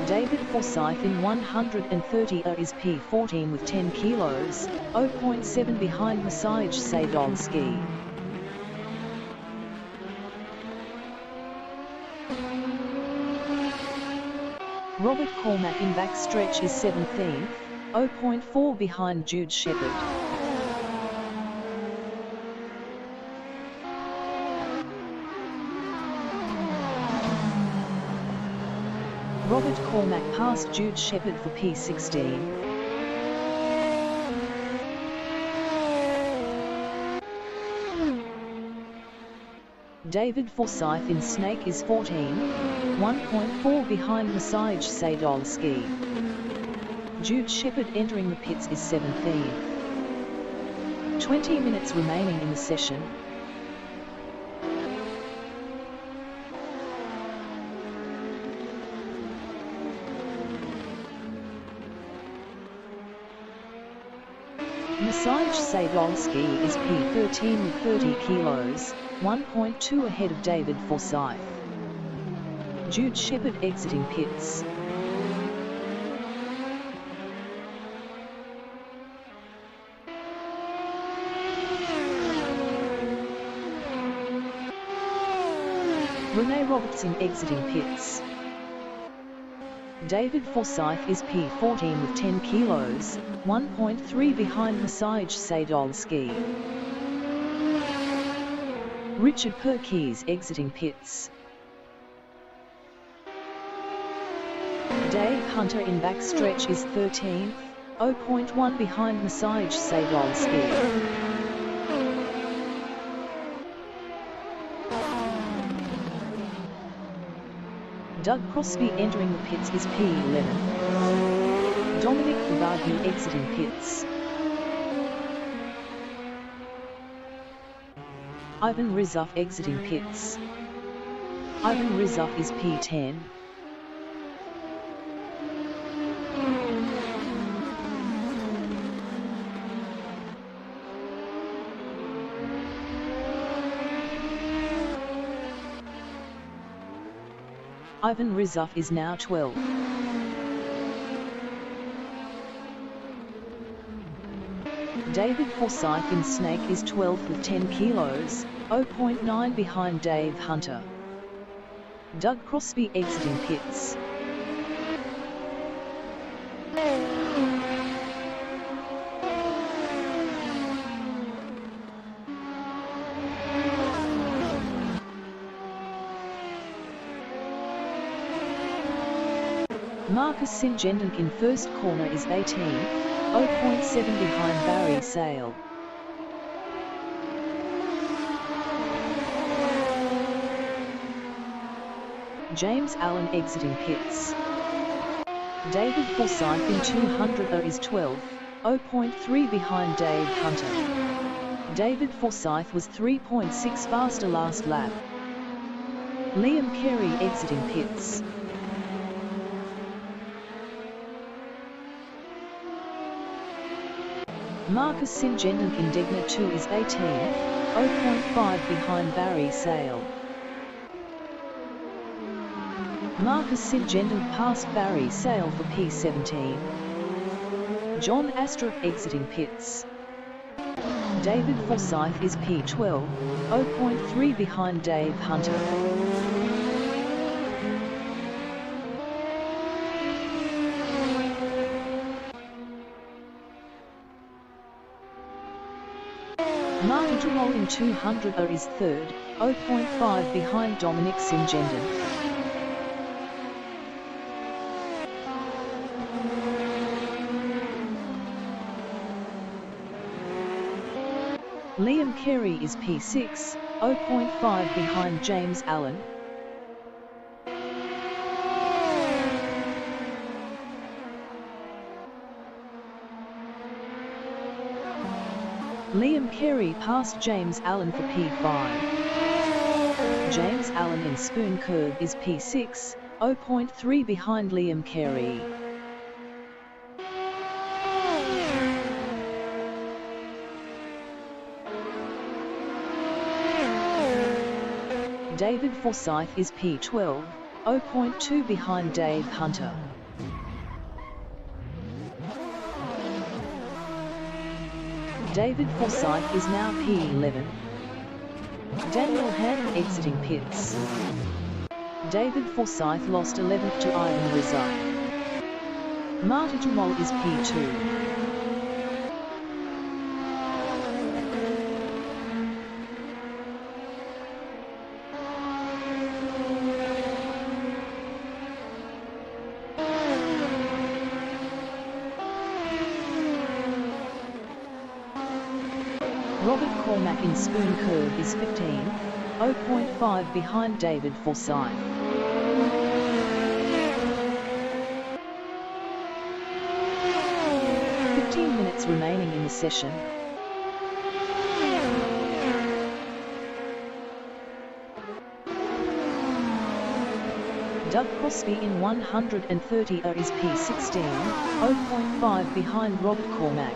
David Forsyth in 130 is P14 with 10 kilos, 0.7 behind Massage Sadolski. Robert Cormack in backstretch is 17th, 0.4 behind Jude Shepherd. Robert Cormack passed Jude Shepherd for P16. David Forsyth in Snake is 14, 1.4 behind Massage Sadolski. Jude Shepherd entering the pits is 17th. 20 minutes remaining in the session. Massage Sadolski is P13 with 30 kilos, 1.2 ahead of David Forsyth. Jude Shepherd exiting pits. Rene Robertson exiting pits. David Forsyth is P14 with 10 kilos, 1.3 behind Massage Sadolski. Richard Perkins exiting pits. Dave Hunter in backstretch is 13th, 0.1 behind Massage Sadolski. Doug Crosby entering the pits is P11. Dominic Fabagni exiting pits. Ivan Rizov exiting pits. Ivan Rizov is P10. Ivan Rizov is now 12. David Forsyth in Snake is 12th with 10 kilos, 0.9 behind Dave Hunter. Doug Crosby exiting pits. Marcus Singendink in first corner is 18, 0.7 behind Barry Sale. James Allen exiting pits. David Forsyth in 200 is 12th, 0.3 behind Dave Hunter. David Forsyth was 3.6 faster last lap. Liam Carey exiting pits. Marcus Singendink in Digna 2 is 18, 0.5 behind Barry Sale. Marcus Singendink passed Barry Sale for P17. John Astrup exiting pits. David Forsyth is P12, 0.3 behind Dave Hunter. Martin Tremol in 200 is third, 0.5 behind Dominic Singendink. Liam Carey is P6, 0.5 behind James Allen. Liam Carey passed James Allen for P5. James Allen in Spoon Curve is P6, 0.3 behind Liam Carey. David Forsyth is P12, 0.2 behind Dave Hunter. David Forsyth is now P11. Daniel Hannon exiting pits. David Forsyth lost 11th to Ivan Rizzo. Marta Jamal is P2. Robert Cormack in Spoon Curve is 15, 0.5 behind David Forsyth. Minutes remaining in the session. Doug Crosby in 130 is P16, 0.5 behind Robert Cormack.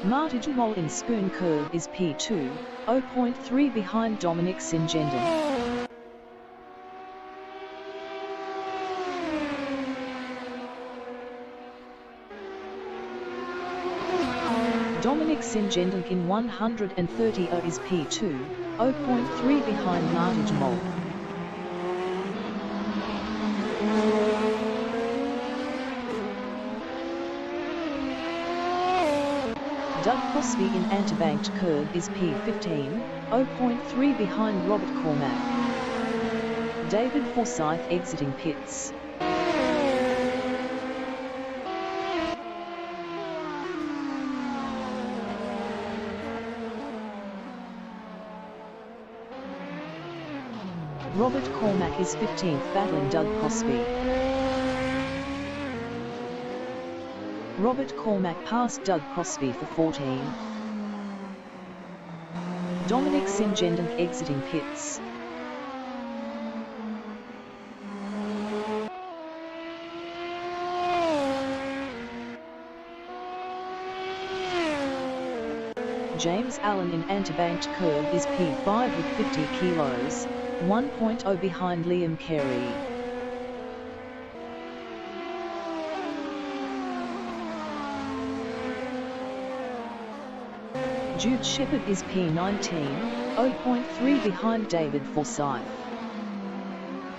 Marta Jamal in Spoon Curve is P2, 0.3 behind Dominic Singendon. Dominic Singendon in 130 is P2, 0.3 behind Marta Jamal. Doug Crosby in Antibanked Curve is P15, 0.3 behind Robert Cormack. David Forsyth exiting pits. Robert Cormack is 15th battling Doug Crosby. Robert Cormack passed Doug Crosby for 14. Dominic Singendon exiting pits. James Allen in Antibanked Curve is P5 with 50 kilos, 1.0 behind Liam Carey. Jude Shepherd is P19, 0.3 behind David Forsyth.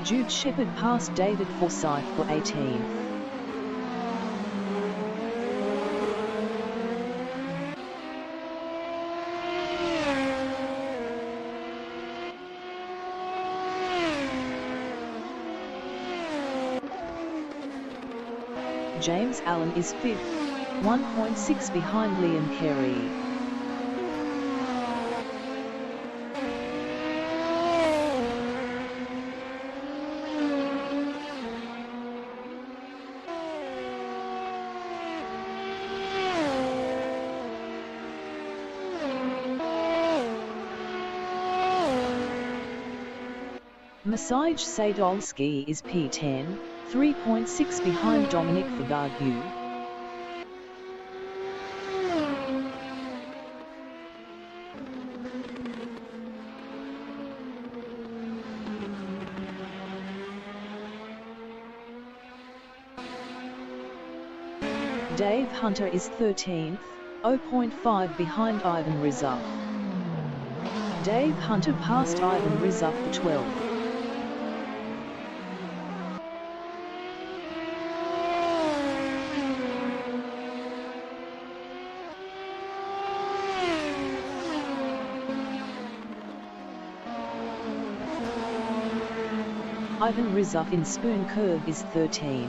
Jude Shepherd passed David Forsyth for 18th. James Allen is 5th, 1.6 behind Liam Carey. Masaj Sadolski is P10, 3.6 behind Dominic Fagagu. Dave Hunter is 13th, 0.5 behind Ivan Rizzo. Dave Hunter passed Ivan Rizzo for 12th. Ivan Rizov in Spoon Curve is 13th.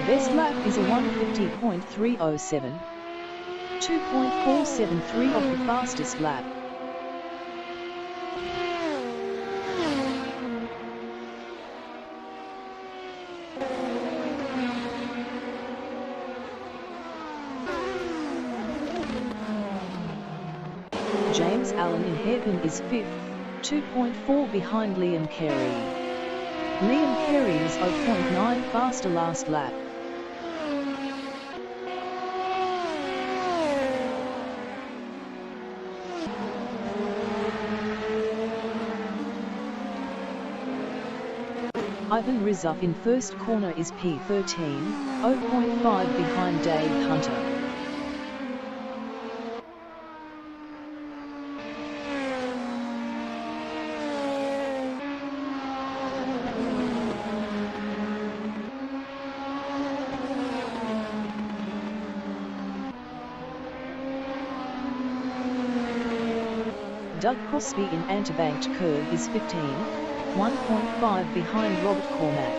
Best lap is a 150.307. 2.473 of the fastest lap. James Allen in hairpin is 5th, 2.4 behind Liam Carey. Liam Carey is 0.9 faster last lap. Ivan Rizov in first corner is P13, 0.5 behind Dave Hunter. Doug Crosby in Antibanked Curve is 15, 1.5 behind Robert Cormack.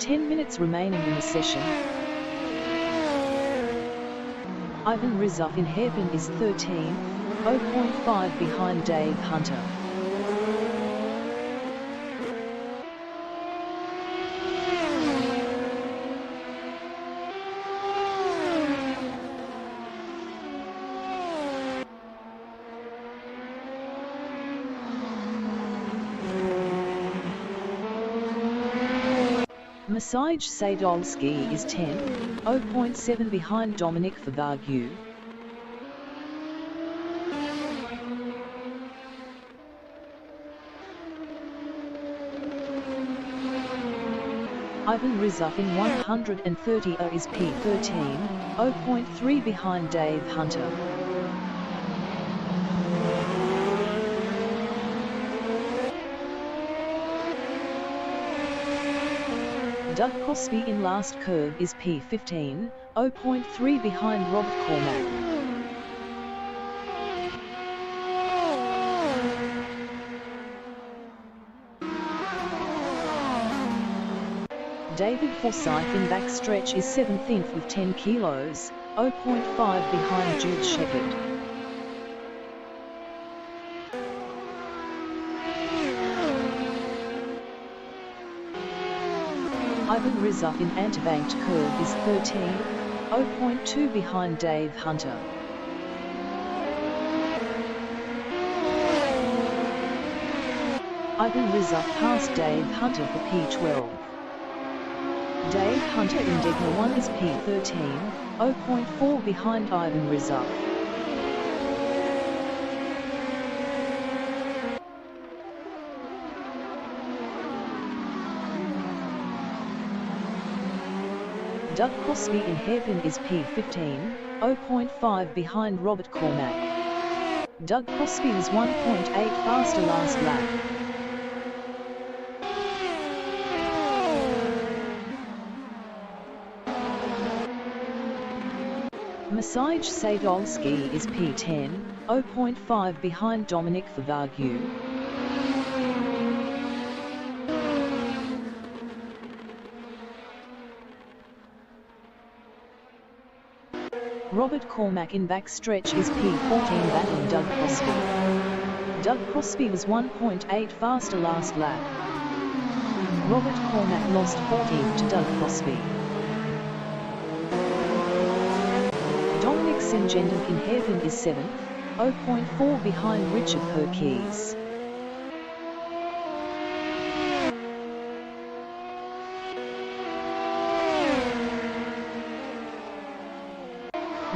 Minutes remaining in the session. Ivan Rizov in hairpin is 13, 0.5 behind Dave Hunter. Masaj Sadolski is 10, 0.7 behind Dominic Favagu. Ivan Rizov in 130 is P13, 0.3 behind Dave Hunter. Doug Crosby in last curve is P15, 0.3 behind Robert Cormack. David Forsyth in backstretch is 17th with 10 kilos, 0.5 behind Jude Shepherd. Ivan Rizov in Antibanked Curve is 13, 0.2 behind Dave Hunter. Ivan Rizov passed Dave Hunter for P12. Dave Hunter in Degner 1 is P13, 0.4 behind Ivan Rizov. Doug Crosby in hairpin is P15, 0.5 behind Robert Cormack. Doug Crosby was 1.8 faster last lap. Masaj Sadolski is P10, 0.5 behind Dominic Favagu. Robert Cormack in backstretch is P14 battling Doug Crosby. Doug Crosby was 1.8 faster last lap. Robert Cormack lost 14th to Doug Crosby. Dominic Singendon in hairpin is 7th, 0.4 behind Richard Perkins.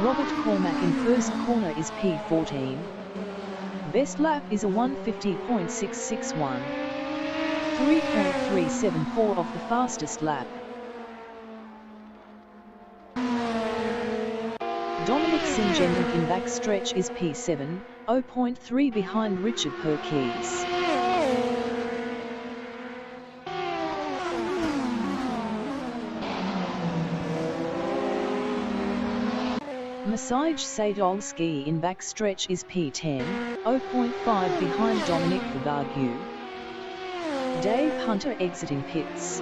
Robert Cormack in first corner is P14. Best lap is a 150.661. 3.374 off the fastest lap. Dominic Singendon in backstretch is P7, 0.3 behind Richard Perkins. Massage Sadolski in backstretch is P10, 0.5 behind Dominic Favagu. Dave Hunter exiting pits.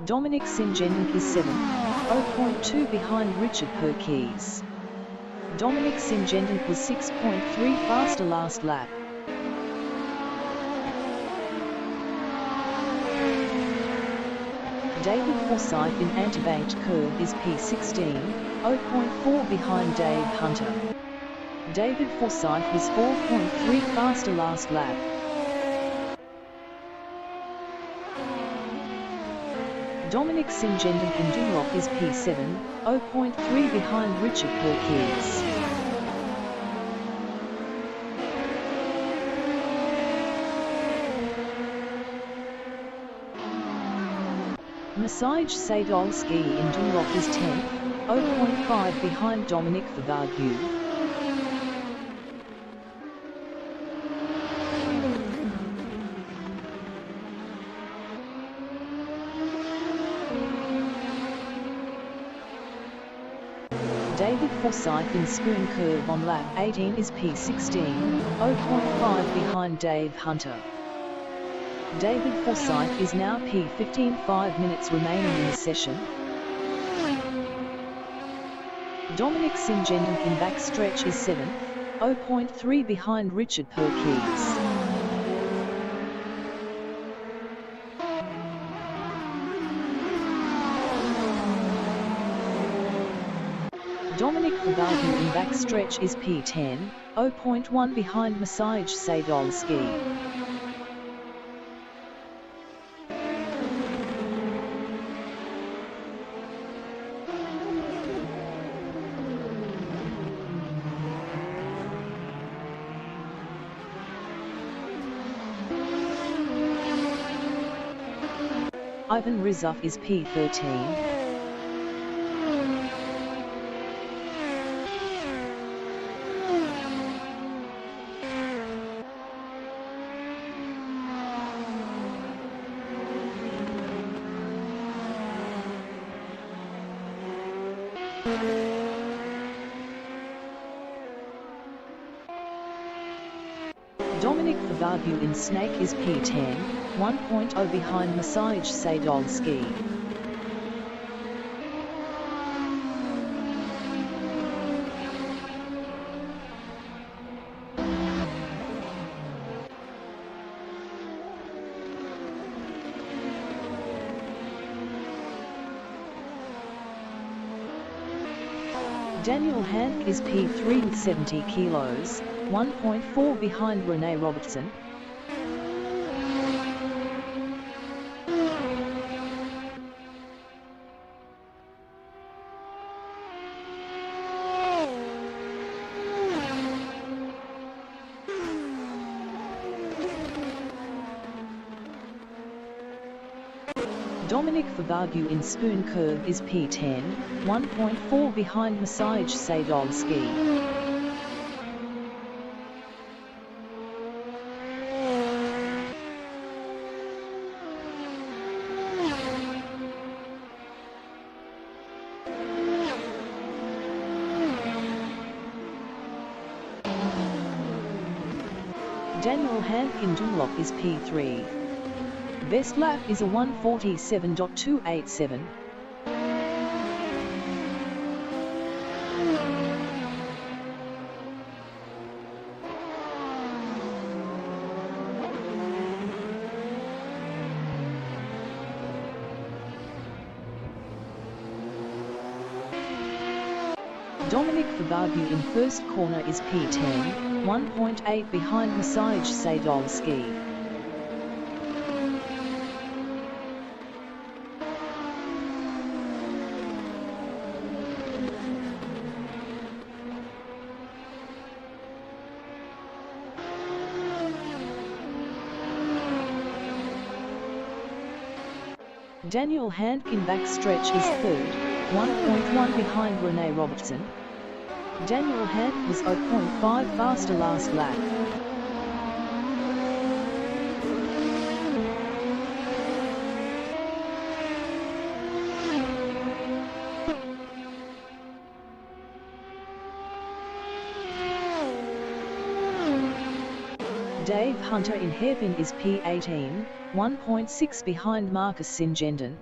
Dominic Sinjendink is 7th, 0.2 behind Richard Perkis. Dominic Sinjendink was 6.3 faster last lap. David Forsyth in anti-banked curve is P16, 0.4 behind Dave Hunter. David Forsyth was 4.3 faster last lap. Dominic Sinjendink in Dunlop is P7, 0.3 behind Richard Perkis. Massage Sadolski in Dunlop is 10th, 0.5 behind Dominic Favagu. David Forsyth in Spoon Curve on lap 18 is P16, 0.5 behind Dave Hunter. David Forsyth is now P15, 5 minutes remaining in the session. Dominic Sinjendink in backstretch is 7th, 0.3 behind Richard Perkis. Dominic Favagu in backstretch is P10, 0.1 behind Massage Sadolski. Ivan Rizov is P13. Dominic Favagu in Snake is P10, 1.0 behind Massage Sadolski. Daniel Hank is P3 with 70 kilos, 1.4 behind Rene Robertson. Dominic Favagu in Spoon Curve is P10, 1.4 behind Massage Sadolski. Daniel Hank in Dunlop is P3. Best lap is a 1:47.287. Dominic Favagu in first corner is P10, 1.8 behind Massage Sadolski. Daniel Hank in backstretch is third, 1.1 behind Rene Robertson. Daniel Hank was 0.5 faster last lap. Dave Hunter in hairpin is P18, 1.6 behind Marcus Singendink.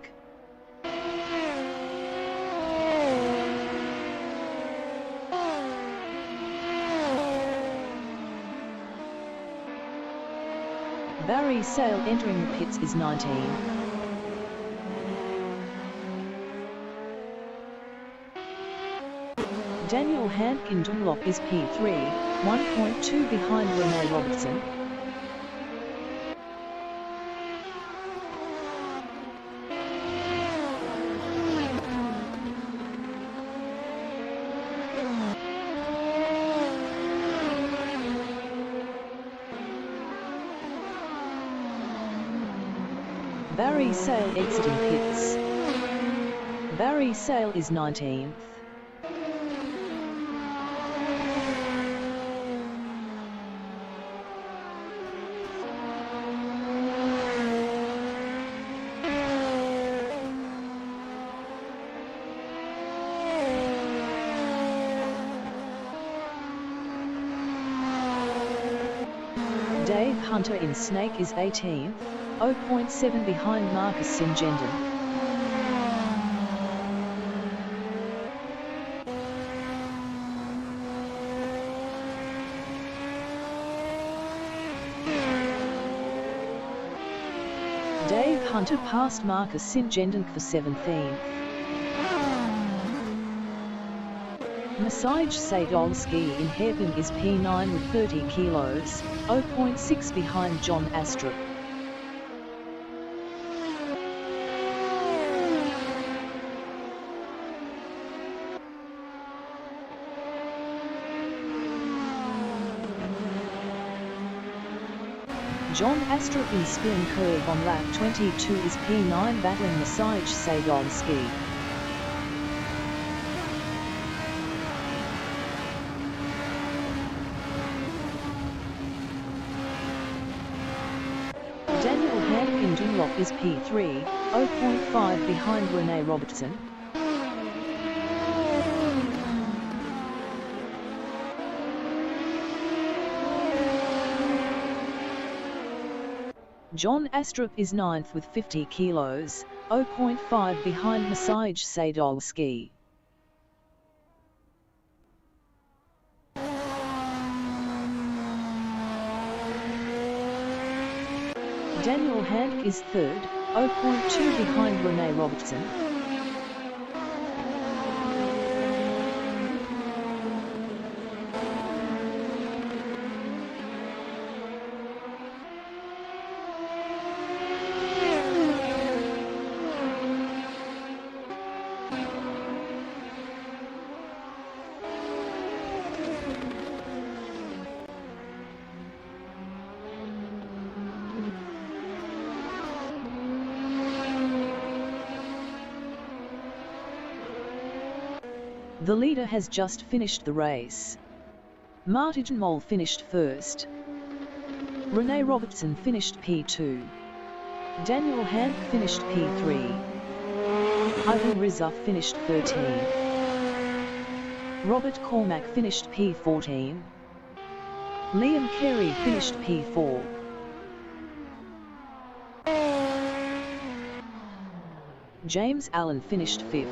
Barry Sale entering the pits is 19. Daniel Handke in Dunlop is P3, 1.2 behind Rene Robertson. Barry Sale exiting pits. Barry Sale is 19th. Dave Hunter in Snake is 18th, 0.7 behind Marcus Singendink. Dave Hunter passed Marcus Singendink for 17th. Masaj Sadolski in hairpin is P9 with 30 kilos, 0.6 behind John Astrup. John Astrup in spin curve on lap 22 is P9 battling Masaj Sadolski. Daniel Handke in Dunlop is P3, 0.5 behind Rene Robertson. John Astrup is 9th with 50 kilos, 0.5 behind Masaj Sadolski. Daniel Handke is 3rd, 0.2 behind Rene Robertson. The leader has just finished the race. Martin Moll finished 1st. Rene Robertson finished P2. Daniel Handke finished P3. Ivan Rizov finished 13. Robert Cormack finished P14. Liam Carey finished P4. James Allen finished 5th.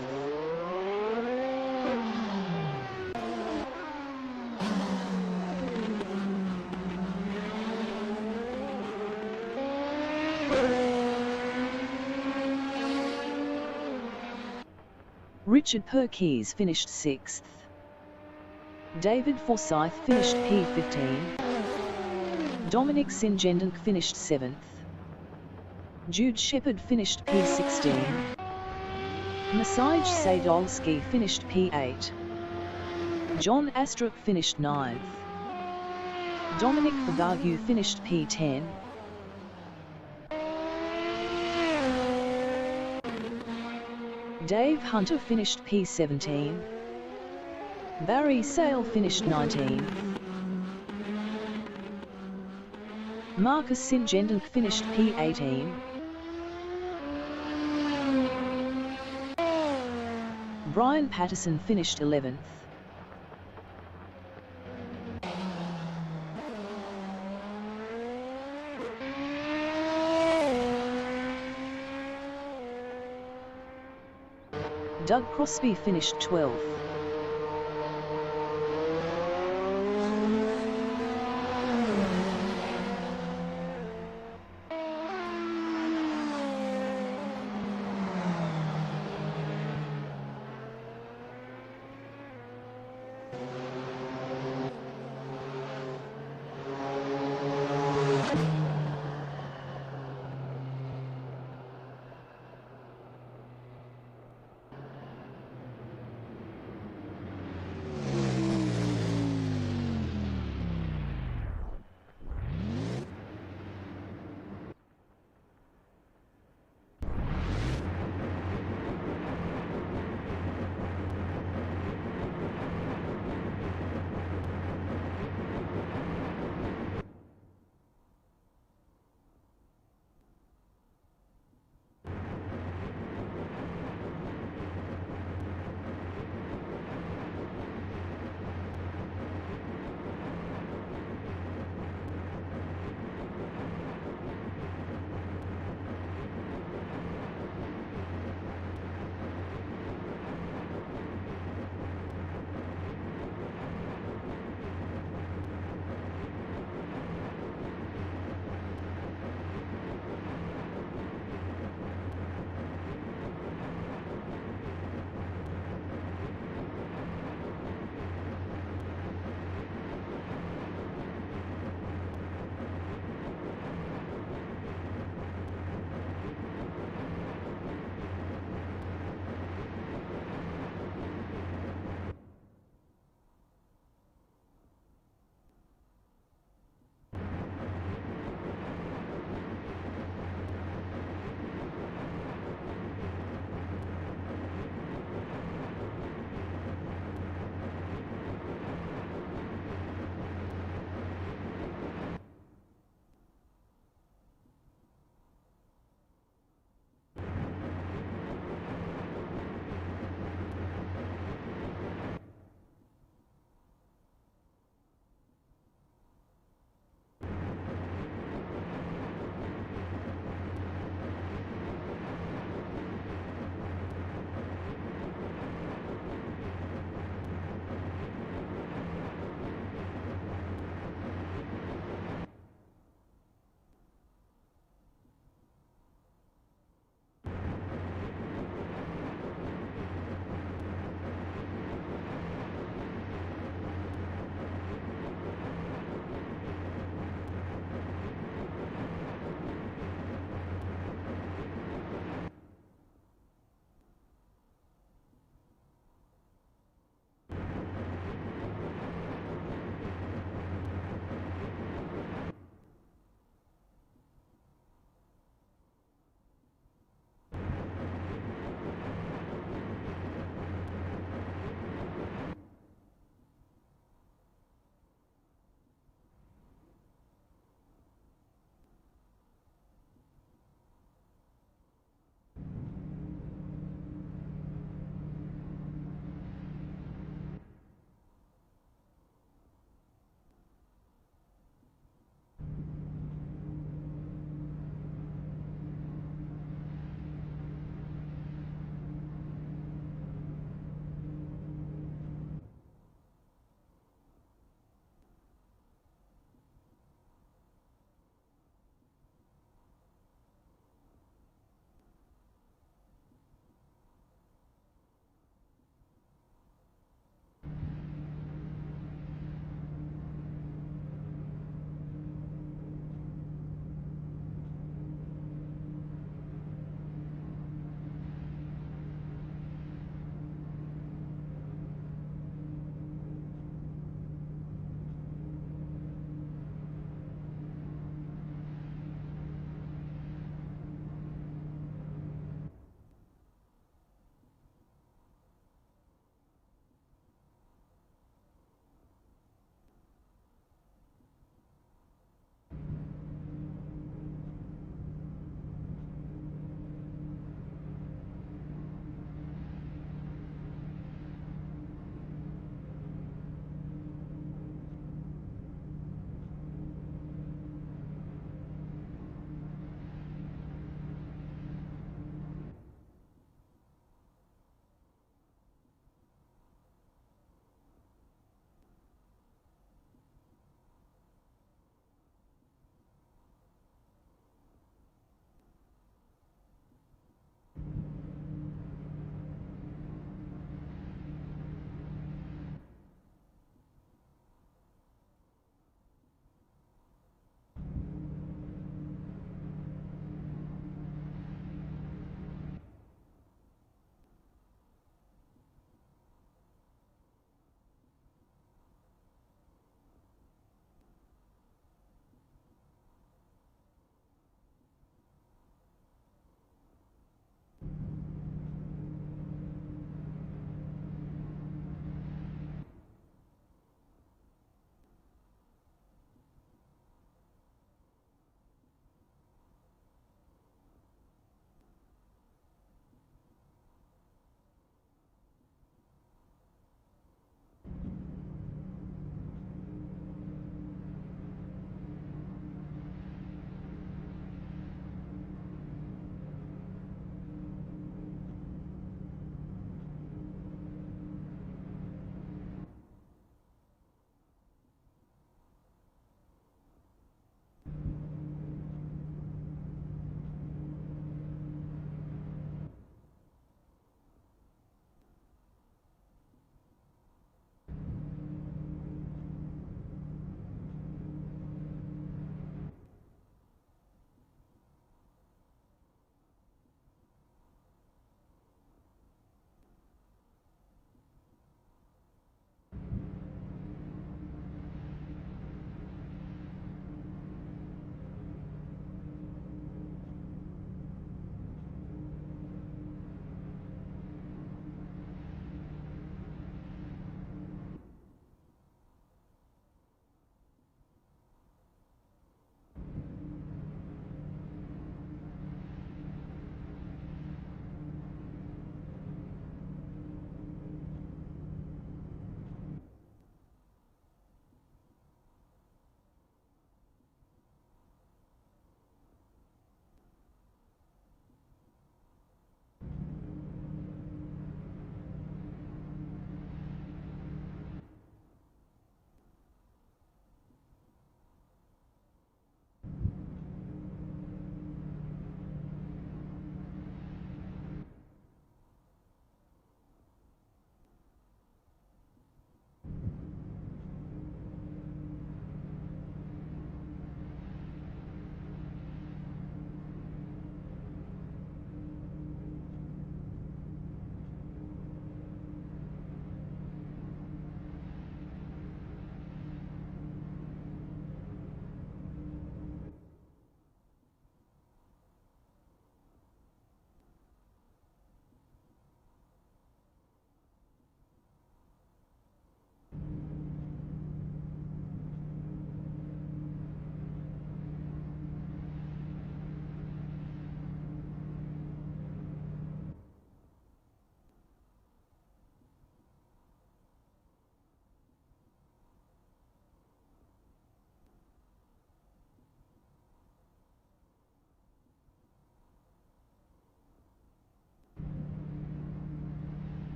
Richard Perkins finished 6th. David Forsyth finished P15. Dominic Singendink finished 7th. Jude Shepard finished P16. Masaj Sadolski finished P8. John Astrup finished 9th. Dominic Favagu finished P10. Dave Hunter finished P17. Barry Sale finished 19th. Marcus Singendink finished P18. Brian Patterson finished 11th. Doug Crosby finished 12th.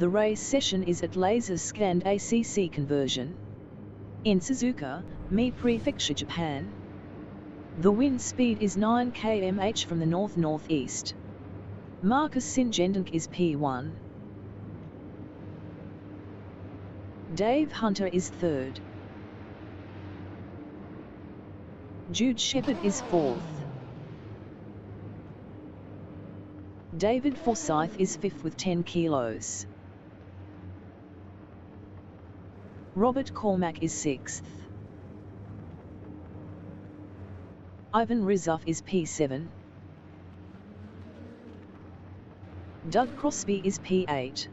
The race session is at laser scanned ACC conversion. In Suzuka, Mie Prefecture, Japan. The wind speed is 9 km/h from the north-northeast. Marcus Singendonk is P1. Dave Hunter is third. Jude Shepard is fourth. David Forsyth is fifth with 10 kilos. Robert Cormack is sixth. Ivan Rizov is P7. Doug Crosby is P8.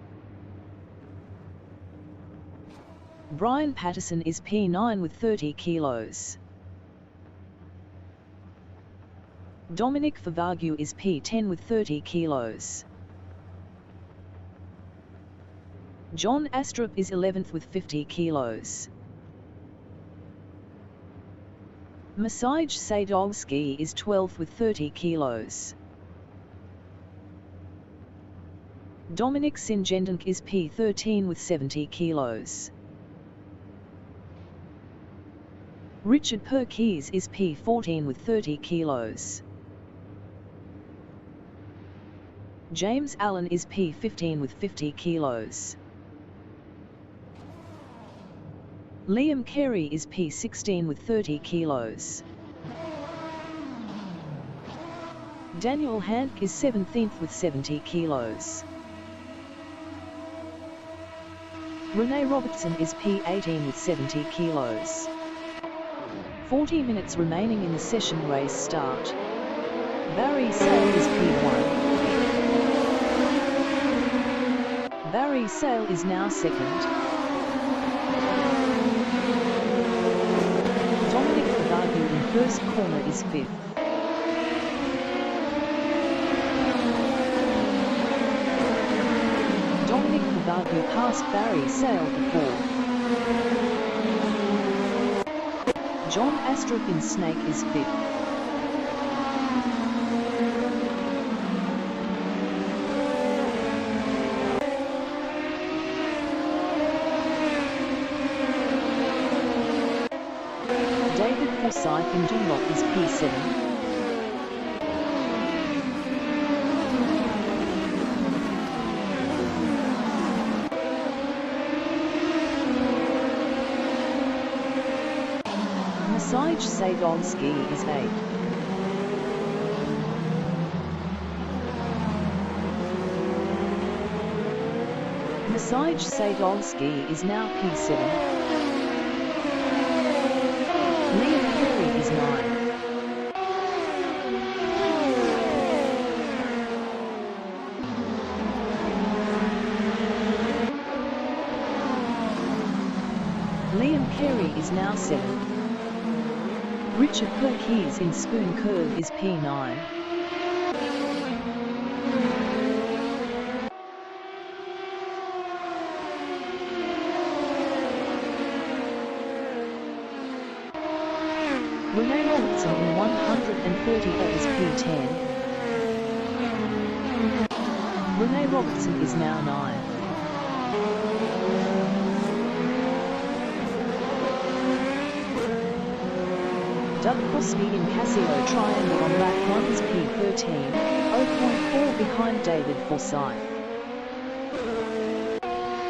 Brian Patterson is P9 with 30 kilos. Dominic Favagu is P10 with 30 kilos. John Astrup is 11th with 50 kilos. Masaj Sadolski is 12th with 30 kilos. Dominic Singendonk is P13 with 70 kilos. Richard Perkis is P14 with 30 kilos. James Allen is P15 with 50 kilos. Liam Carey is P16 with 30 kilos. Daniel Hank is 17th with 70 kilos. Rene Robertson is P18 with 70 kilos. 40 minutes remaining in the session. Race start. Barry Sale is P1. Barry Sale is now second. Dominic Favagu in first corner is fifth. Dominic Favagu passed Barry Sale for fourth. John Astrup in Snake is fifth. David Forsyth in Dunlop is P7. Masaj Sadolski is 8th. Masaj Sadolski is now P7. Liam Carey is 9th. Liam Carey is now 7th. Richard Perkis in Spoon Curve is P9. Rene Robertson in 130 is P10. Rene Robertson is now 9th. Doug Crosby in Casio Triangle on lap 1 is P13, 0.4 behind David Forsyth.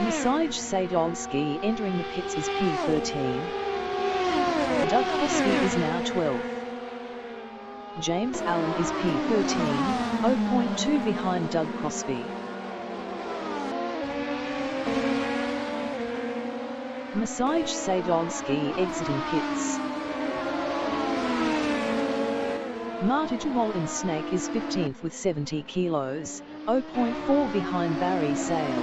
Masaj Sadolski entering the pits is P13. Doug Crosby is now 12th. James Allen is P13, 0.2 behind Doug Crosby. Masaj Sadolski exiting pits. Marta Jawal in Snake is 15th with 70 kilos, 0.4 behind Barry Sale.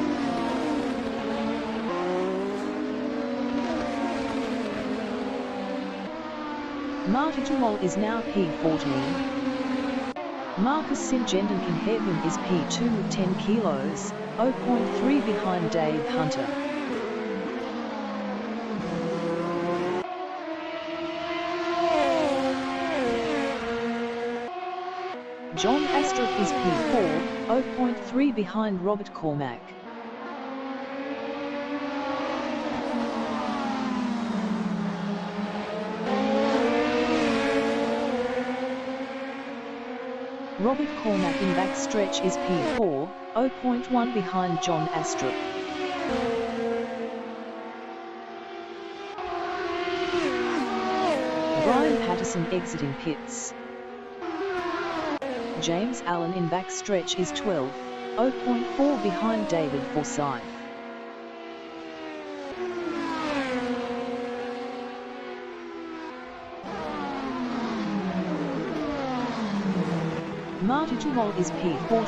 Marta Jawal is now P14. Marcus Singendonk in Heaven is P2 with 10 kilos, 0.3 behind Dave Hunter. John Astrup is P4, 0.3 behind Robert Cormack. Robert Cormack in backstretch is P4, 0.1 behind John Astrup. Brian Patterson exiting pits. James Allen in backstretch is 12, 0.4 behind David Forsyth. Marty Jewell is P14,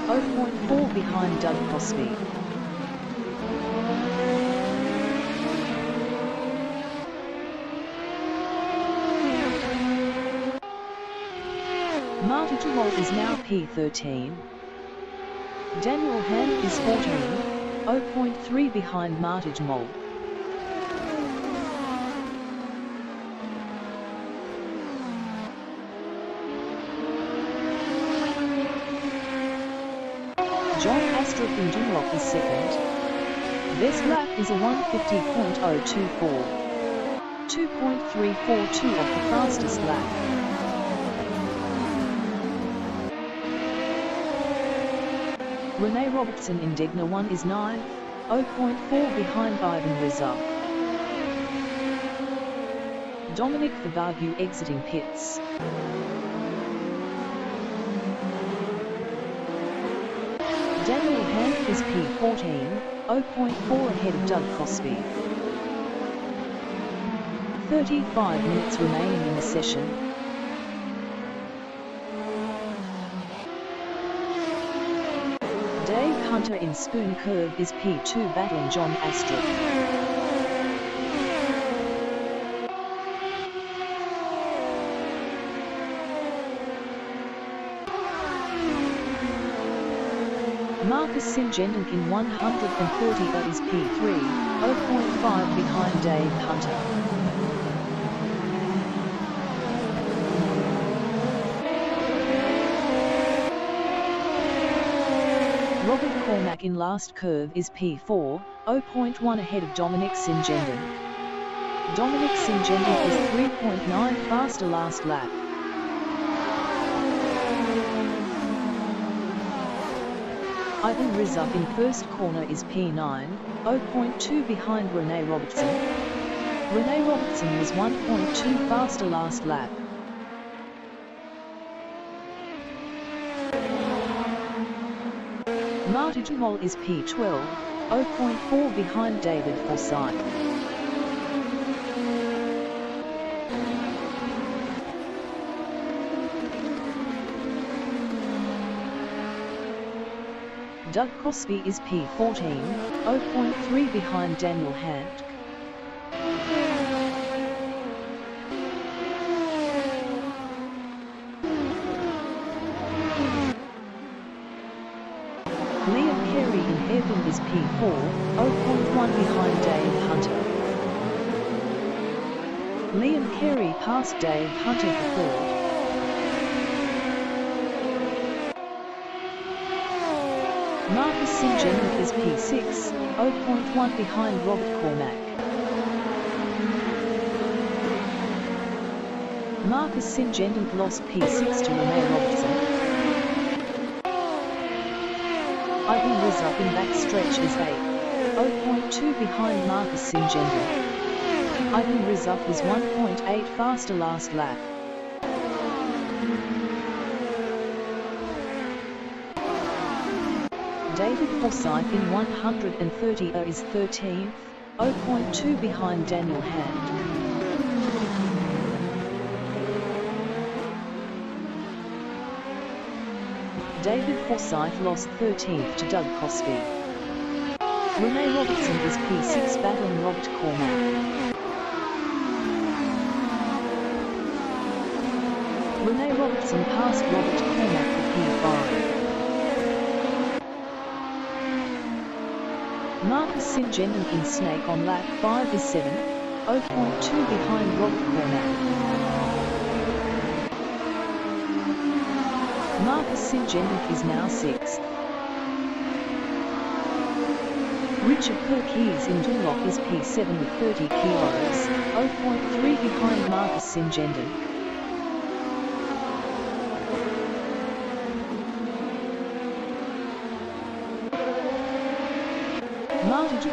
0.4 behind Doug Crosby. Marty Jewell is now P13. Daniel Hand is 14, 0.3 behind Marty Jewell. John Astrup in Dunlop is second. Best lap is a 150.024. 2.342 off the fastest lap. Rene Robertson in Degner 1 is 9, 0.4 behind Ivan Rizzo. Dominic Fabaghu exiting pits. Daniel Hand is P14, 0.4 ahead of Doug Crosby. 35 minutes remaining in the session. Dave Hunter in Spoon Curve is P2 battling John Astrup. Marcus Singendon in 130 is P3, 0.5 behind Dave Hunter. Robert Cormack in last curve is P4, 0.1 ahead of Dominic Singendon. Dominic Singendon is 3.9 faster last lap. Ivan Rizzup in first corner is P9, 0.2 behind Rene Robertson. Rene Robertson was 1.2 faster last lap. Marty Jewell is P12, 0.4 behind David Forsyth. Doug Crosby is P14, 0.3 behind Daniel Hand. Liam Carey in hairpin is P4, 0.1 behind Dave Hunter. Liam Carey passed Dave Hunter for third. Marcus Singendon is P6, 0.1 behind Robert Cormack. Marcus Singendon lost P6 to Rene Robertson. Ivan Rizzup in backstretch is 8, 0.2 behind Marcus Singendon. Ivan Rizzup was 1.8 faster last lap. David Forsyth in 130 is 13th, 0.2 behind Daniel Hand. David Forsyth lost 13th to Doug Crosby. Rene Robertson is P6 battling Robert Cormack. Rene Robertson passed Robert Cormack for P5. Marcus Singendon in Snake on lap 5 is 7, 0.2 behind Robert Cormack. Marcus Singendon is now 6th. Richard Perkins in Dunlop is P7 with 30 kilos, 0.3 behind Marcus Singendon.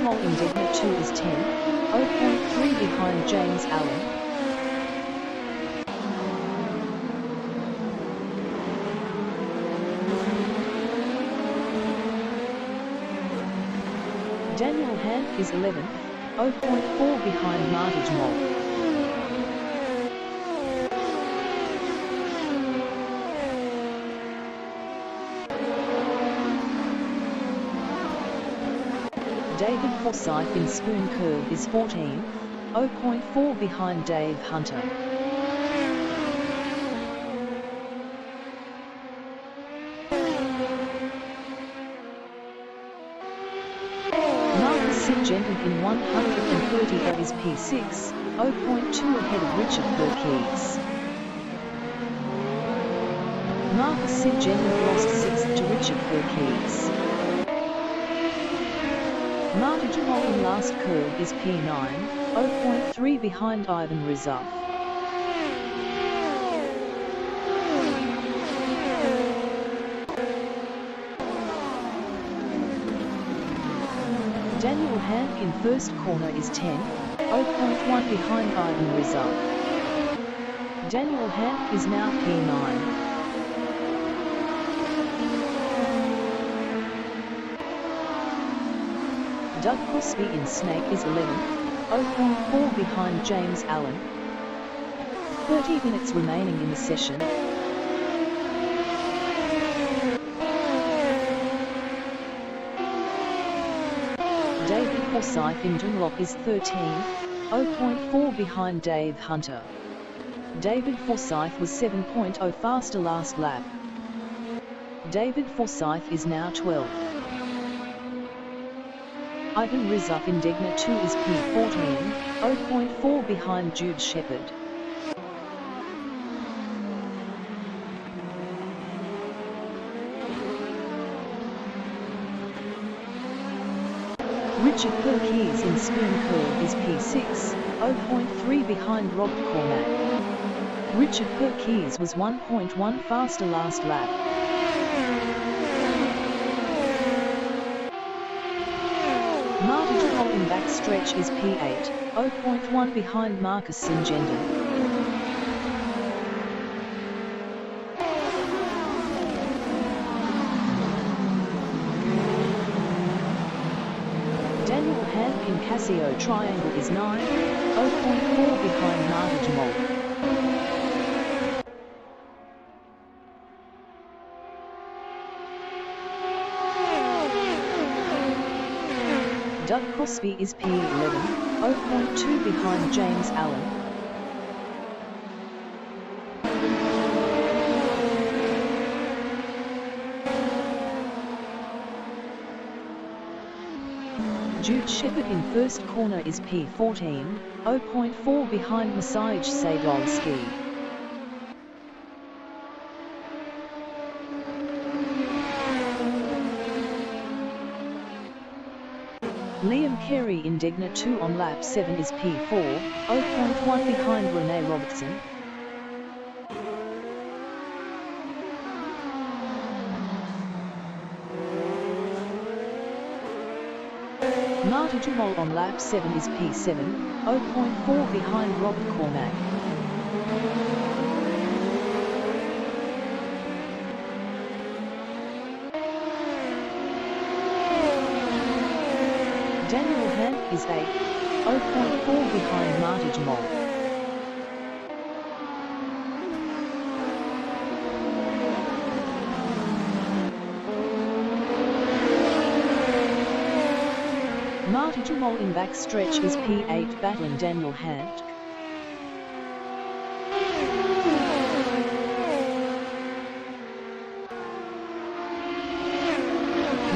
Martin Indigna 2 is 10, 0.3 behind James Allen. Daniel Hand is 11th, 0.4 behind Martin Moll. David Forsyth in Spoon Curve is 14th, 0.4 behind Dave Hunter. Marcus Syngenta in 130 is P6, 0.2 ahead of Richard Perkins. Marcus Syngenta lost 6th to Richard Perkins. Martin Moll in last curve is P9, 0.3 behind Ivan Rizov. Daniel Hand in first corner is 10, 0.1 behind Ivan Rizov. Daniel Hand is now P9. Doug Crosby in Snake is 11th, 0.4 behind James Allen. 30 minutes remaining in the session. David Forsyth in Dunlop is 13th, 0.4 behind Dave Hunter. David Forsyth was 7.0 faster last lap. David Forsyth is now 12th. Ivan Rizov in Degna 2 is P14, 0.4 behind Jude Shepard. Richard Perkins in Spoon Curve is P6, 0.3 behind Rob Cormack. Richard Perkins was 1.1 faster last lap. Martin Duval in backstretch is P8, 0.1 behind Marcus Syngenta. Daniel Hand in Casio Triangle is 9, 0.4 behind Martin Duval. Doug Crosby is P11, 0.2 behind James Allen. Jude Shepard in first corner is P14, 0.4 behind Masaj Sadolski. Liam Carey in Degna 2 on lap 7 is P4, 0.1 behind Rene Robertson. Marta Jamal on lap 7 is P7, 0.4 behind Robert Cormack. Daniel Hand is 8, 0.4 behind Marty Jamal. Marty Jamal in backstretch is P8 battling Daniel Hand.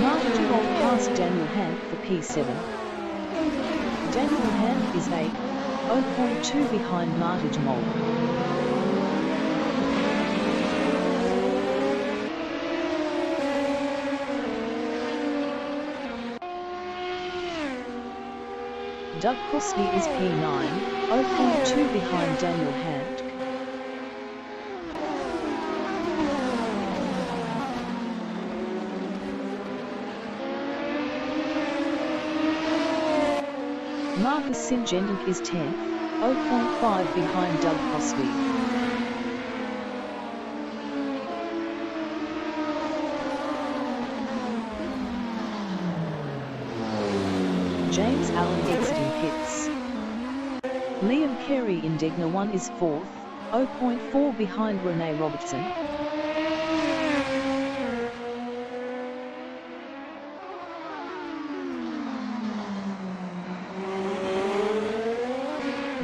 Marty Jamal passed Daniel Hand for P7. Daniel Hand is 8, 0.2 behind Marty Jamal. Doug Crosby is P9, 0.2 behind Daniel Hand. Marcus Singendink is 10th, 0.5 behind Doug Crosby. James Allen exiting pits. Liam Carey in Degner 1 is 4th, 0.4 behind Rene Robertson.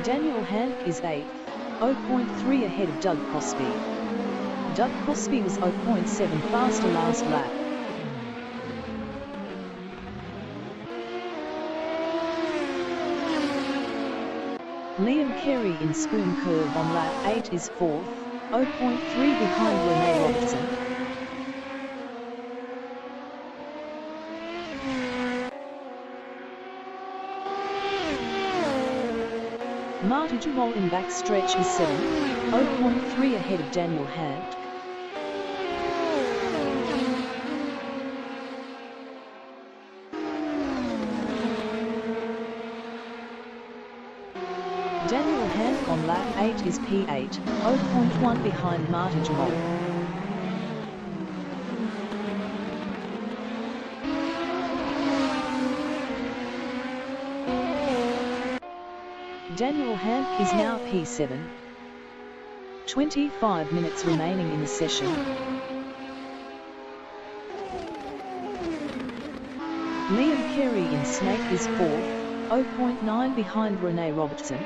Daniel Hank is 8th, 0.3 ahead of Doug Crosby. Doug Crosby was 0.7 faster last lap. Liam Carey in Spoon Curve on lap 8 is 4th, 0.3 behind Rene Robertson. Marta Jamal in backstretch is 7th, 0.3 ahead of Daniel Hank. Daniel Hank on lap 8 is P8, 0.1 behind Marta Jamal. Daniel Hank is now P7. 25 minutes remaining in the session. Liam Carey in Snake is 4th, 0.9 behind Rene Robertson.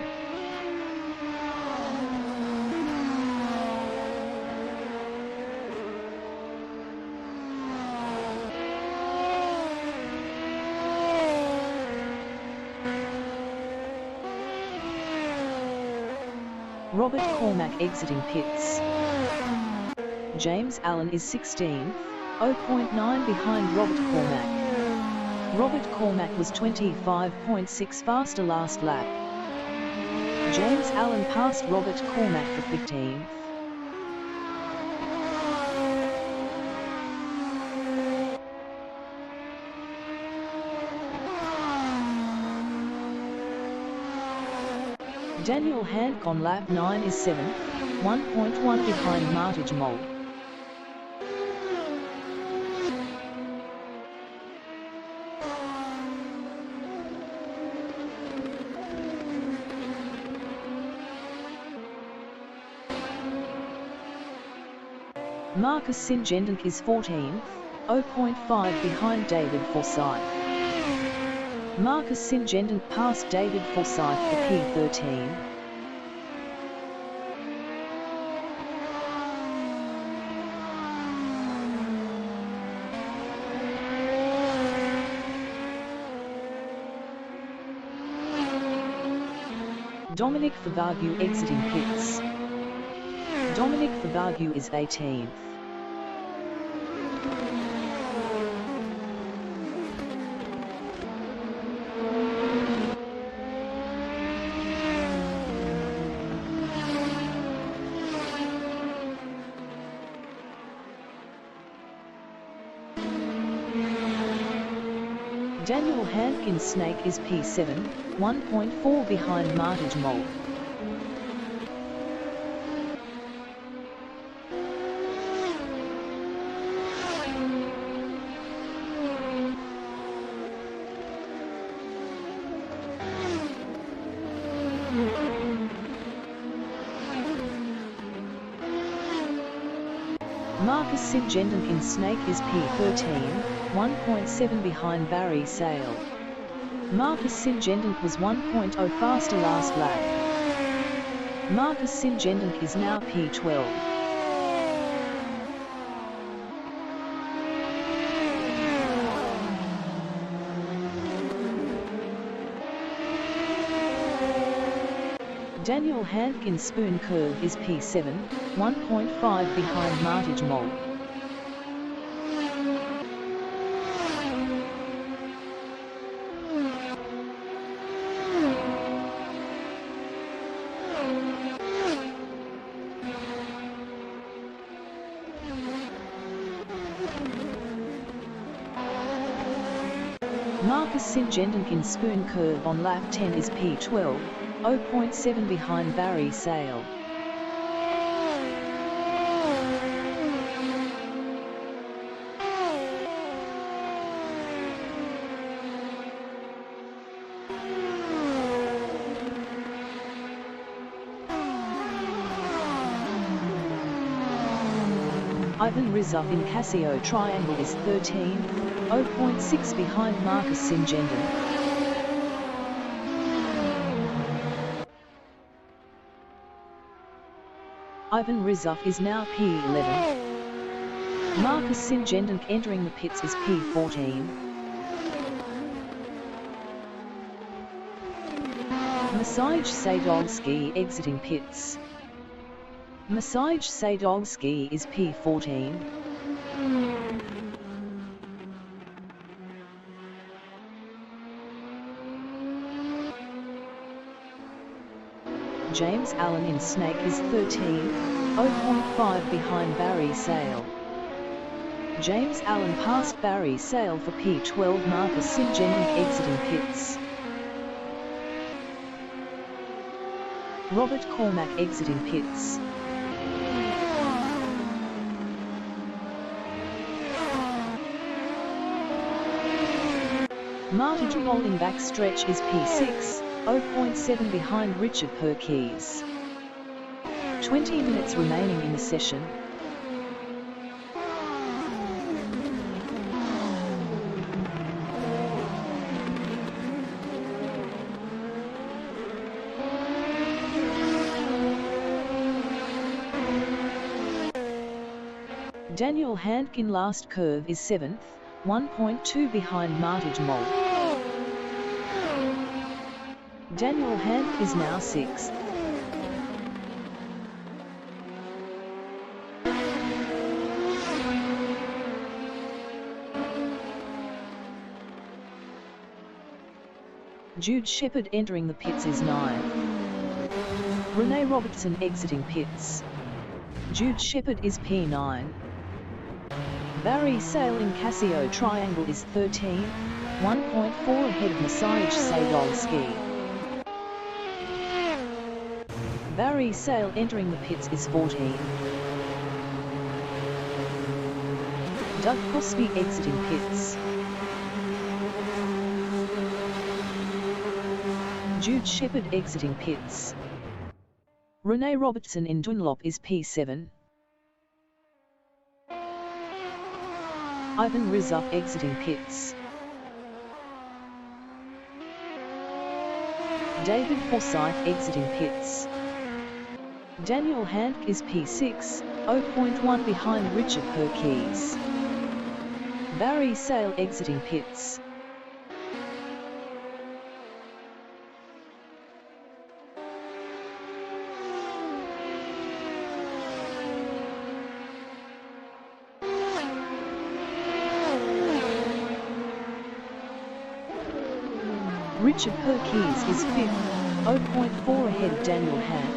Robert Cormack exiting pits. James Allen is 16th, 0.9 behind Robert Cormack. Robert Cormack was 25.6 faster last lap. James Allen passed Robert Cormack for 15th. Daniel Hank on lap 9 is 7th, 1.1 behind Marta Jamal. Marcus Singendink is 14th, 0.5 behind David Forsyth. Marcus Singendink passed David Forsyth for P13. Dominic Favagu exiting pits. Dominic Favagu is 18th. Daniel Hank in Snake is P7, 1.4 behind Marta Jamal. Marcus Singendink in Snake is P13, 1.7 behind Barry Sale. Marcus Singendink was 1.0 faster last lap. Marcus Singendink is now P12. Daniel Hank in Spoon Curve is P7, 1.5 behind Marta Jamal. Marcus Singendonk in Spoon Curve on lap 10 is P12, 0.7 behind Barry Sale. Ivan Rizov in Casio Triangle is 13, 0.6 behind Marcus Singendonk. Ivan Rizov is now P11. Marcus Singendonk entering the pits is P14. Masaj Sadolski exiting pits. Masaj Sadolski is P14. James Allen in Snake is 13, 0.5 behind Barry Sale. James Allen passed Barry Sale for P12. Marcus Singendonk exiting pits. Robert Cormack exiting pits. Marta Jamal in backstretch is P6, 0.7 behind Richard Perkins. 20 minutes remaining in the session. Daniel Handkin last curve is 7th, 1.2 behind Marta Jamal. Daniel Handk is now 6th. Jude Shepard entering the pits is 9. Rene Robertson exiting pits. Jude Shepard is P9. Barry Sale in Casio Triangle is 13, 1.4 ahead of Masaj Sadolski. Barry Sale entering the pits is 14. Doug Crosby exiting pits. Jude Shepard exiting pits. Rene Robertson in Dunlop is P7. Ivan Rizov exiting pits. David Forsyth exiting pits. Daniel Handk is P6, 0.1 behind Richard Perkins. Barry Sale exiting pits. Richard Perkins is 5th, 0.4 ahead of Daniel Hand.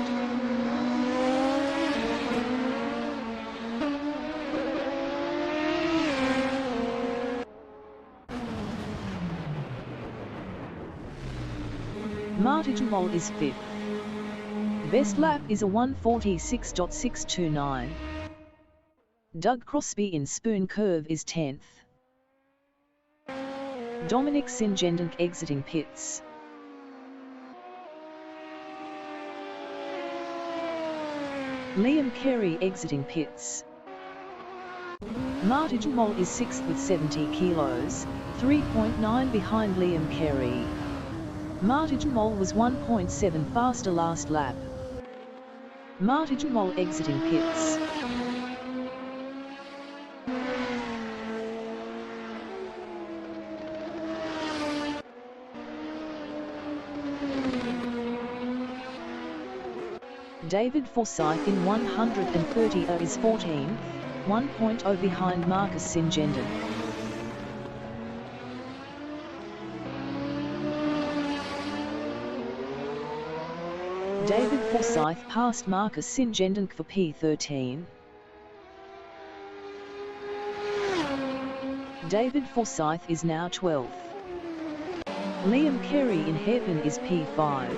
Marta Jamal is 5th. Best lap is a 1:46.629. Doug Crosby in Spoon Curve is 10th. Dominic Singendonk exiting pits. Liam Carey exiting pits. Marta Jamal is 6th with 70 kilos, 3.9 behind Liam Carey. Marta Jamal was 1.7 faster last lap. Marta Jamal exiting pits. David Forsyth in 130 is 14th, 1.0 behind Marcus Singendonk. David Forsyth passed Marcus Singendonk for P13. David Forsyth is now 12th. Liam Carey in hairpin is P5.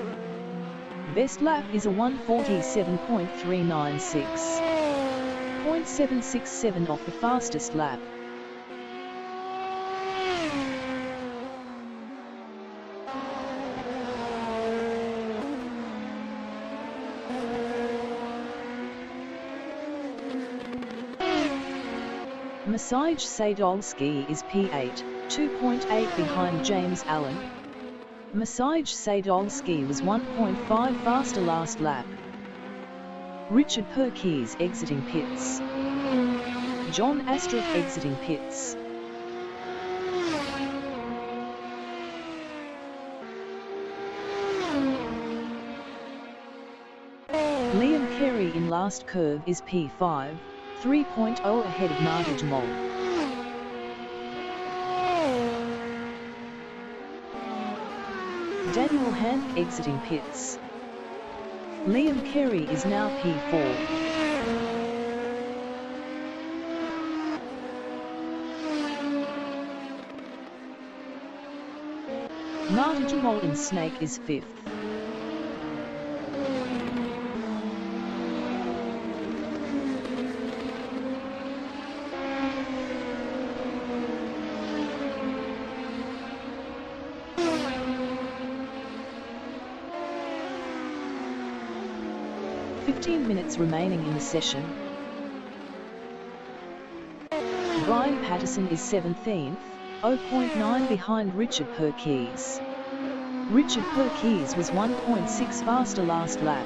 Best lap is a 1:47.396. 0.767 off the fastest lap. Maciej Sadolski is P8, 2.8 behind James Allen. Maciej Sadolski was 1.5 faster last lap. Richard Perkins exiting pits. John Astrup exiting pits. Liam Carey in last curve is P5, 3.0 ahead of Martijn Mol. Daniel Hank exiting pits. Liam Carey is now P4. Martijn Mol in Snake is 5th. Minutes remaining in the session. Brian Patterson is 17th, 0.9 behind Richard Perkins. Richard Perkins was 1.6 faster last lap.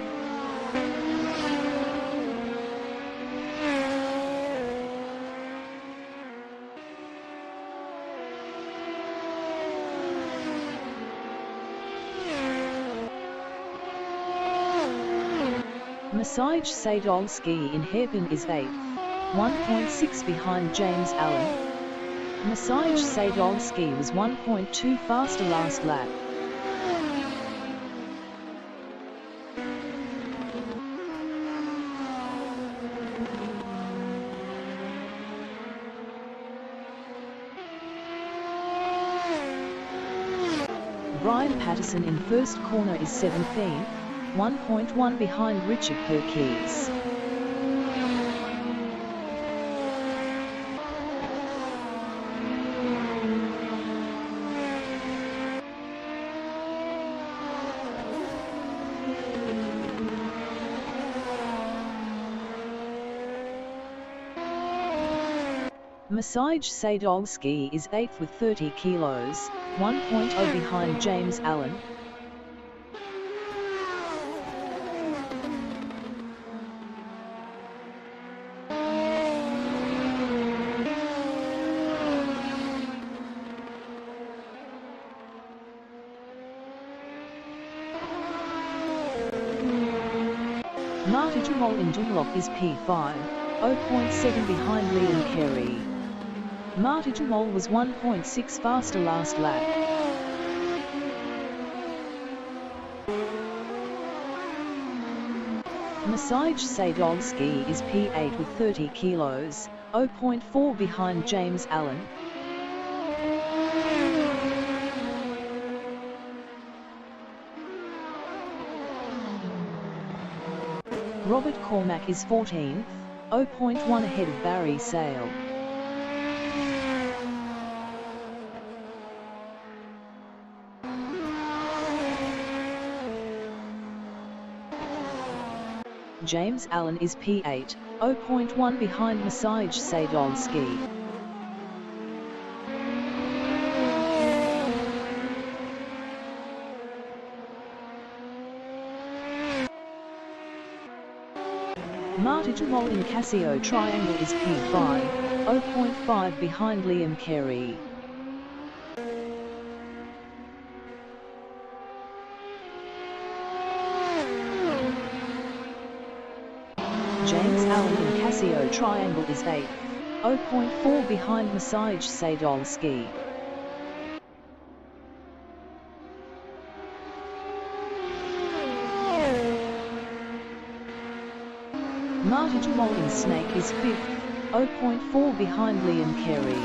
Maciej Sadolski in hairpin is 8th, 1.6 behind James Allen. Maciej Sadolski was 1.2 faster last lap. Brian Patterson in first corner is 17th, 1.1 behind Richard Perkins. Maciej Sadolski is 8th with 30 kilos, 1.0 behind James Allen. Martijn Mol in Dunlop is P5, 0.7 behind Liam Carey. Martijn Mol was 1.6 faster last lap. Maciej Sadolski is P8 with 30 kilos, 0.4 behind James Allen. Robert Cormack is 14th, 0.1 ahead of Barry Sale. James Allen is P8, 0.1 behind Maciej Sadolski. Martijn Mol in Casio Triangle is P5, 0.5 behind Liam Carey. James Allen in Casio Triangle is 8th, 0.4 behind Maciej Sadolski. Martijn Mol in Snake is 5th, 0.4 behind Liam Carey.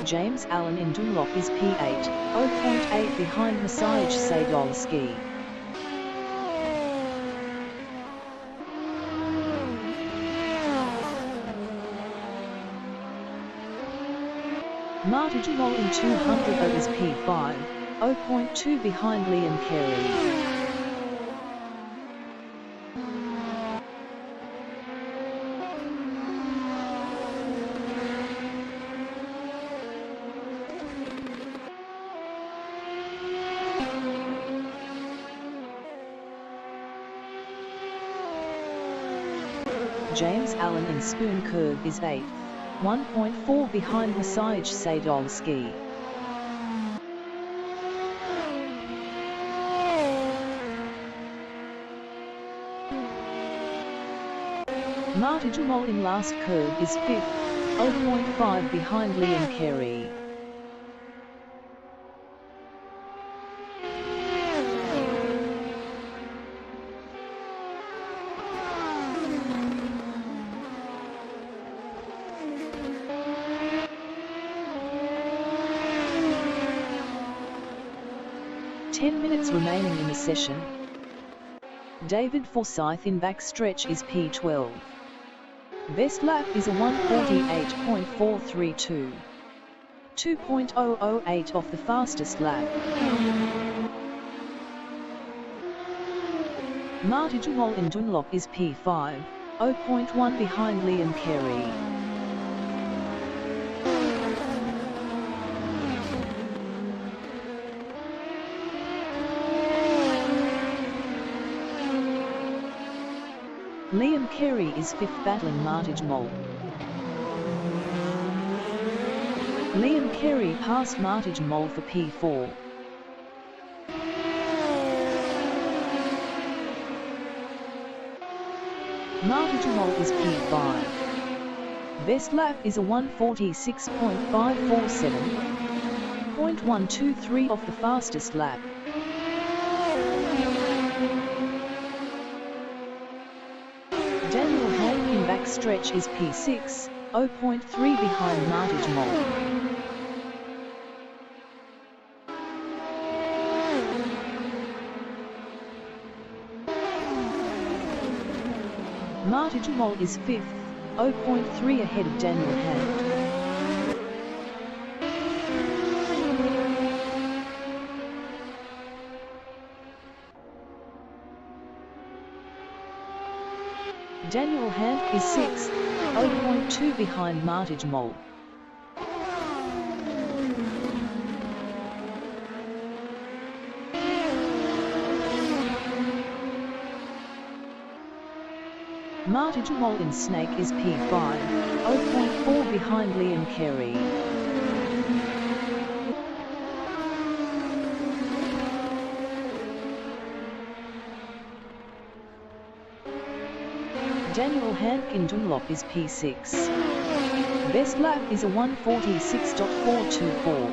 James Allen in Dunlop is P8, 0.8 behind Maciej Sadolski. Marta Jamal in 200 is P5, 0.2 behind Liam Carey. James Allen in Spoon Curve is 8th, 1.4 behind Maciej Sadolski. Marta Jamal in Last Curve is 5th, 0.5 behind Liam Carey. Remaining in the session. David Forsyth in backstretch is P12. Best lap is a 1:48.432. 2.008 off the fastest lap. Marta Jamal in Dunlop is P5, 0.1 behind Liam Carey. Liam Carey is 5th battling Marta Jamal. Liam Carey passed Marta Jamal for P4. Marta Jamal is P5. Best lap is a 1:46.547. 0.123 off the fastest lap. Backstretch is P6, 0.3 behind Marta Jamal. Marta Jamal is 5th, 0.3 ahead of Daniel Hand. Daniel Hand is 6th, 0.2 behind Marta Jamal. Marta Jamal in Snake is P5, 0.4 behind Liam Carey. Daniel Hand in Dunlop is P6. Best lap is a 1:46.424.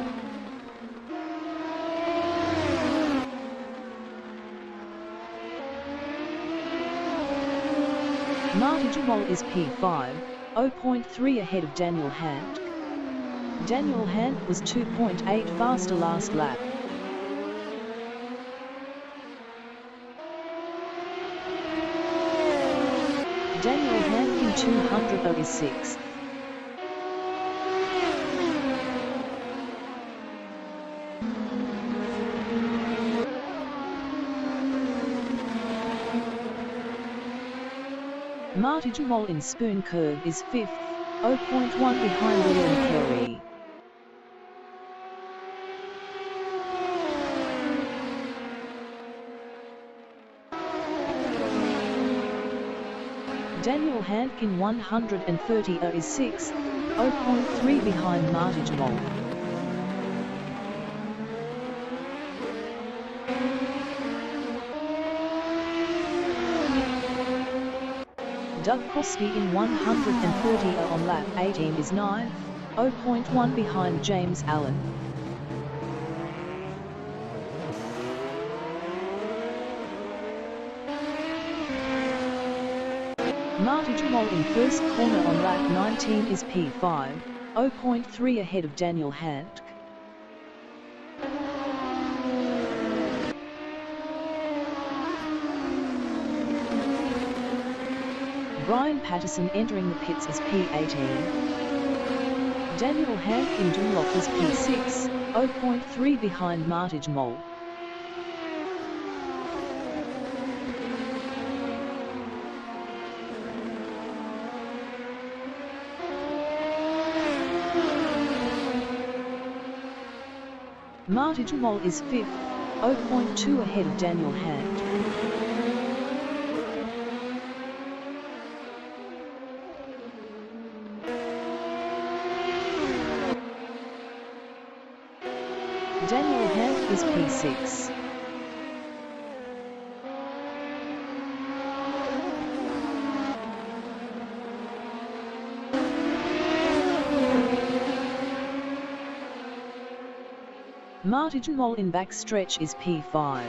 Marta Jamal is P5, 0.3 ahead of Daniel Hand. Daniel Hand was 2.8 faster last lap. Daniel Hand in 200 is 6th. Marta Jamal in Spoon Curve is 5th, 0.1 behind Liam Carey. Daniel Hand in 130 is 6th, 0.3 behind Marta Jamal. Doug Crosby in 130 on lap 18 is 9th, 0.1 behind James Allen. Marta Jamal in first corner on lap 19 is P5, 0.3 ahead of Daniel Handke. Brian Patterson entering the pits as P18. Daniel Handke in Dunlop as P6, 0.3 behind Martijn Mol. Martijn Mol is 5th, 0.2 ahead of Daniel Handke. Daniel Handke is P6. Martijn Mol in backstretch is P5.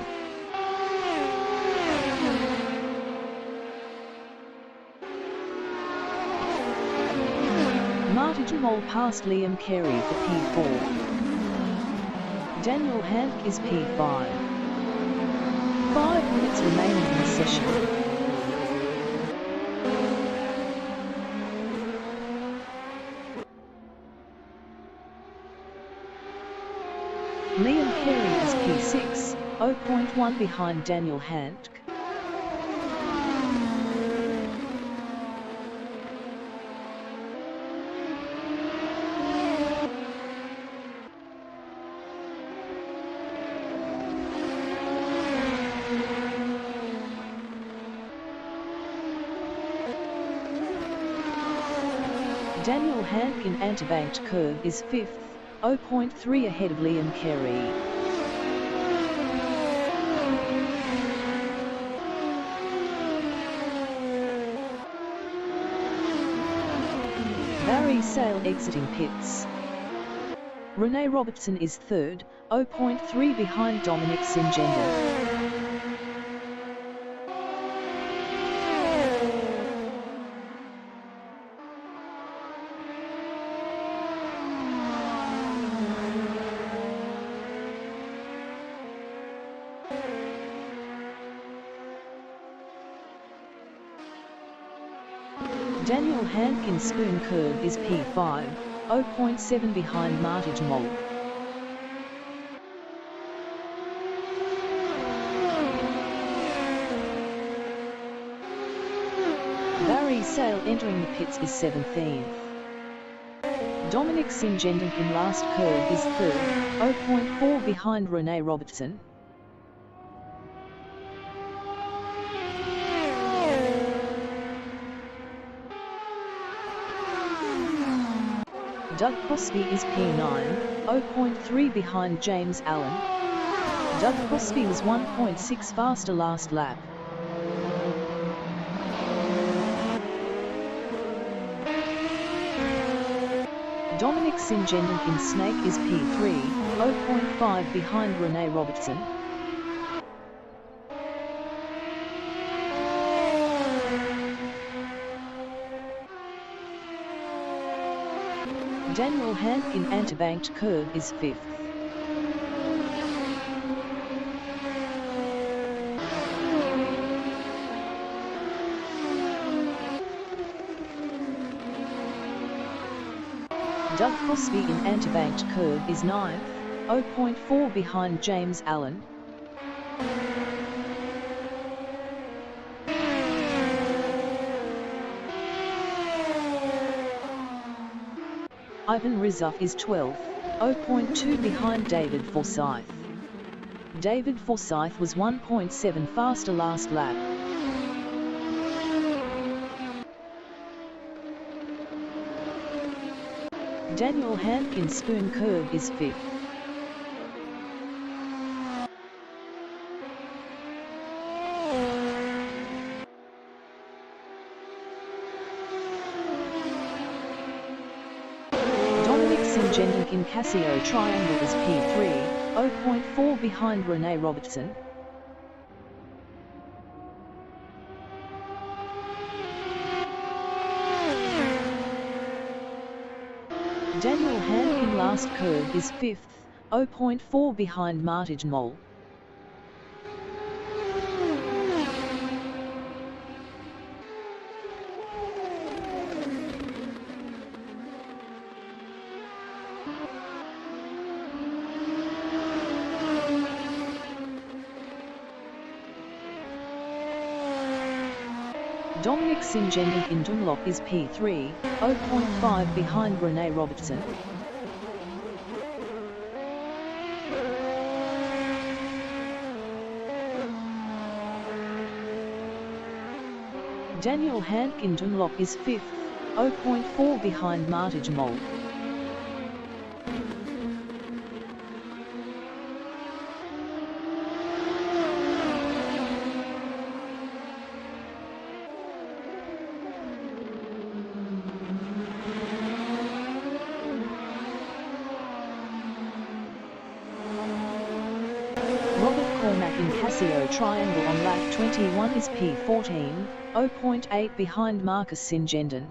Martijn Mol past Liam Carey for P4. Daniel Handke is P5. 5 minutes remaining in the session. Liam Carey is P6, 0.1 behind Daniel Handke. Daniel Handke in anti-banked curve is 5th, 0.3 ahead of Liam Carey. Barry Sale exiting pits. Rene Robertson is 3rd, 0.3 behind Dominic Singenden. Daniel Handke in spoon curve is P5, 0.7 behind Martijn Mol. Barry Sale entering the pits is 17th. Dominic Singenden in last curve is 3rd, 0.4 behind Rene Robertson. Doug Crosby is P9, 0.3 behind James Allen. Doug Crosby was 1.6 faster last lap. Dominic Singenden in Snake is P3, 0.5 behind Rene Robertson. Daniel Handke in anti-banked curve is 5th. Doug Crosby in anti-banked curve is 9th, 0.4 behind James Allen. Ivan Rizov is 12th, 0.2 behind David Forsyth. David Forsyth was 1.7 faster last lap. Daniel Handke in spoon curve is 5th. Singenden in Casio Triangle is P3, 0.4 behind Rene Robertson. Daniel Handkin last curve is 5th, 0.4 behind Martijn. Dominic Singendon in Dunlop is P3, 0.5 behind Rene Robertson. Daniel Handkin Dunlop is 5th, 0.4 behind Martijn. In Casio Triangle on lap 21 is P14, 0.8 behind Marcus Singendon.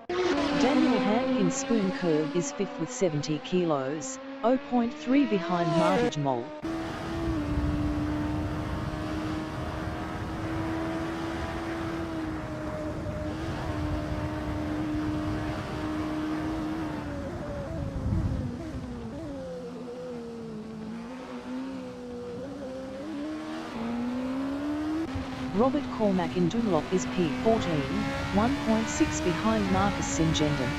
Daniel Handkin Spoon Curve is 5th with 70 kilos, 0.3 behind Martijn. Robert Cormack in Dunlop is P14, 1.6 behind Marcus Singendon.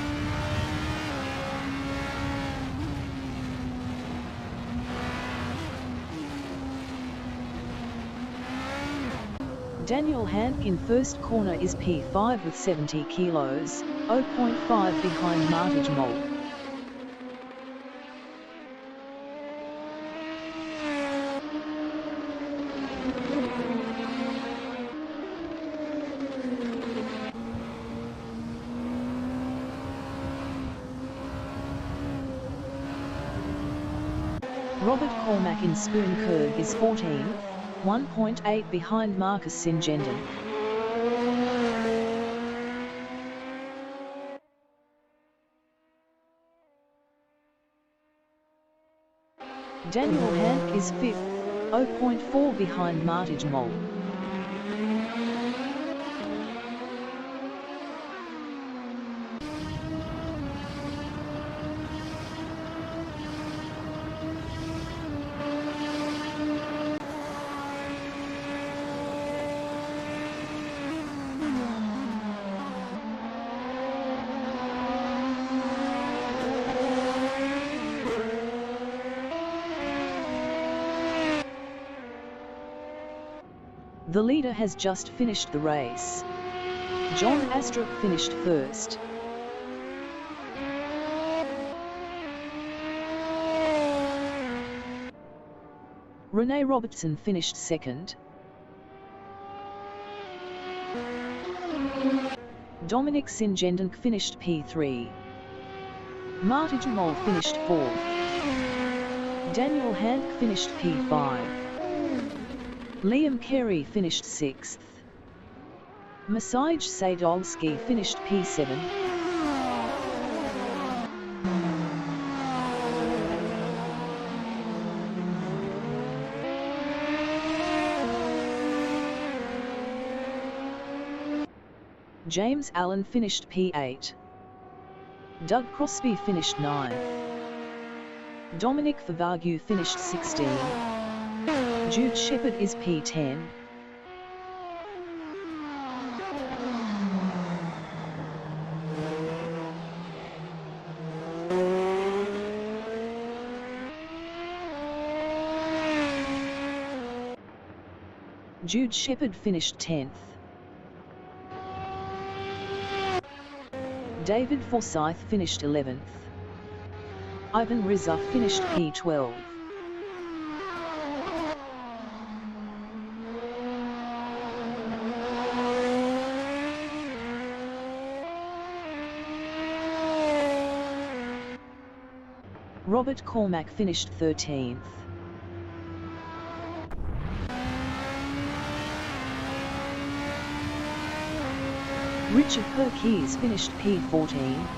Daniel Handkin first corner is P5 with 70 kilos, 0.5 behind Martijn. Robert Cormack in Spoon Curve is 14th, 1.8 behind Marcus Singendon. Daniel Handk is 5th, 0.4 behind Martijn. The leader has just finished the race. John Astrup finished first. Rene Robertson finished second. Dominic Singendon finished P3. Martijn finished 4th. Daniel Handk finished P5. Liam Carey finished 6th. Maciej Sadolski finished P7. James Allen finished P8. Doug Crosby finished 9th. Dominic Favagu finished 16. Jude Shepherd is P10. Jude Shepherd finished 10th. David Forsyth finished 11th. Ivan Rizza finished P12. Robert Cormack finished 13th. Richard Perkins finished P14,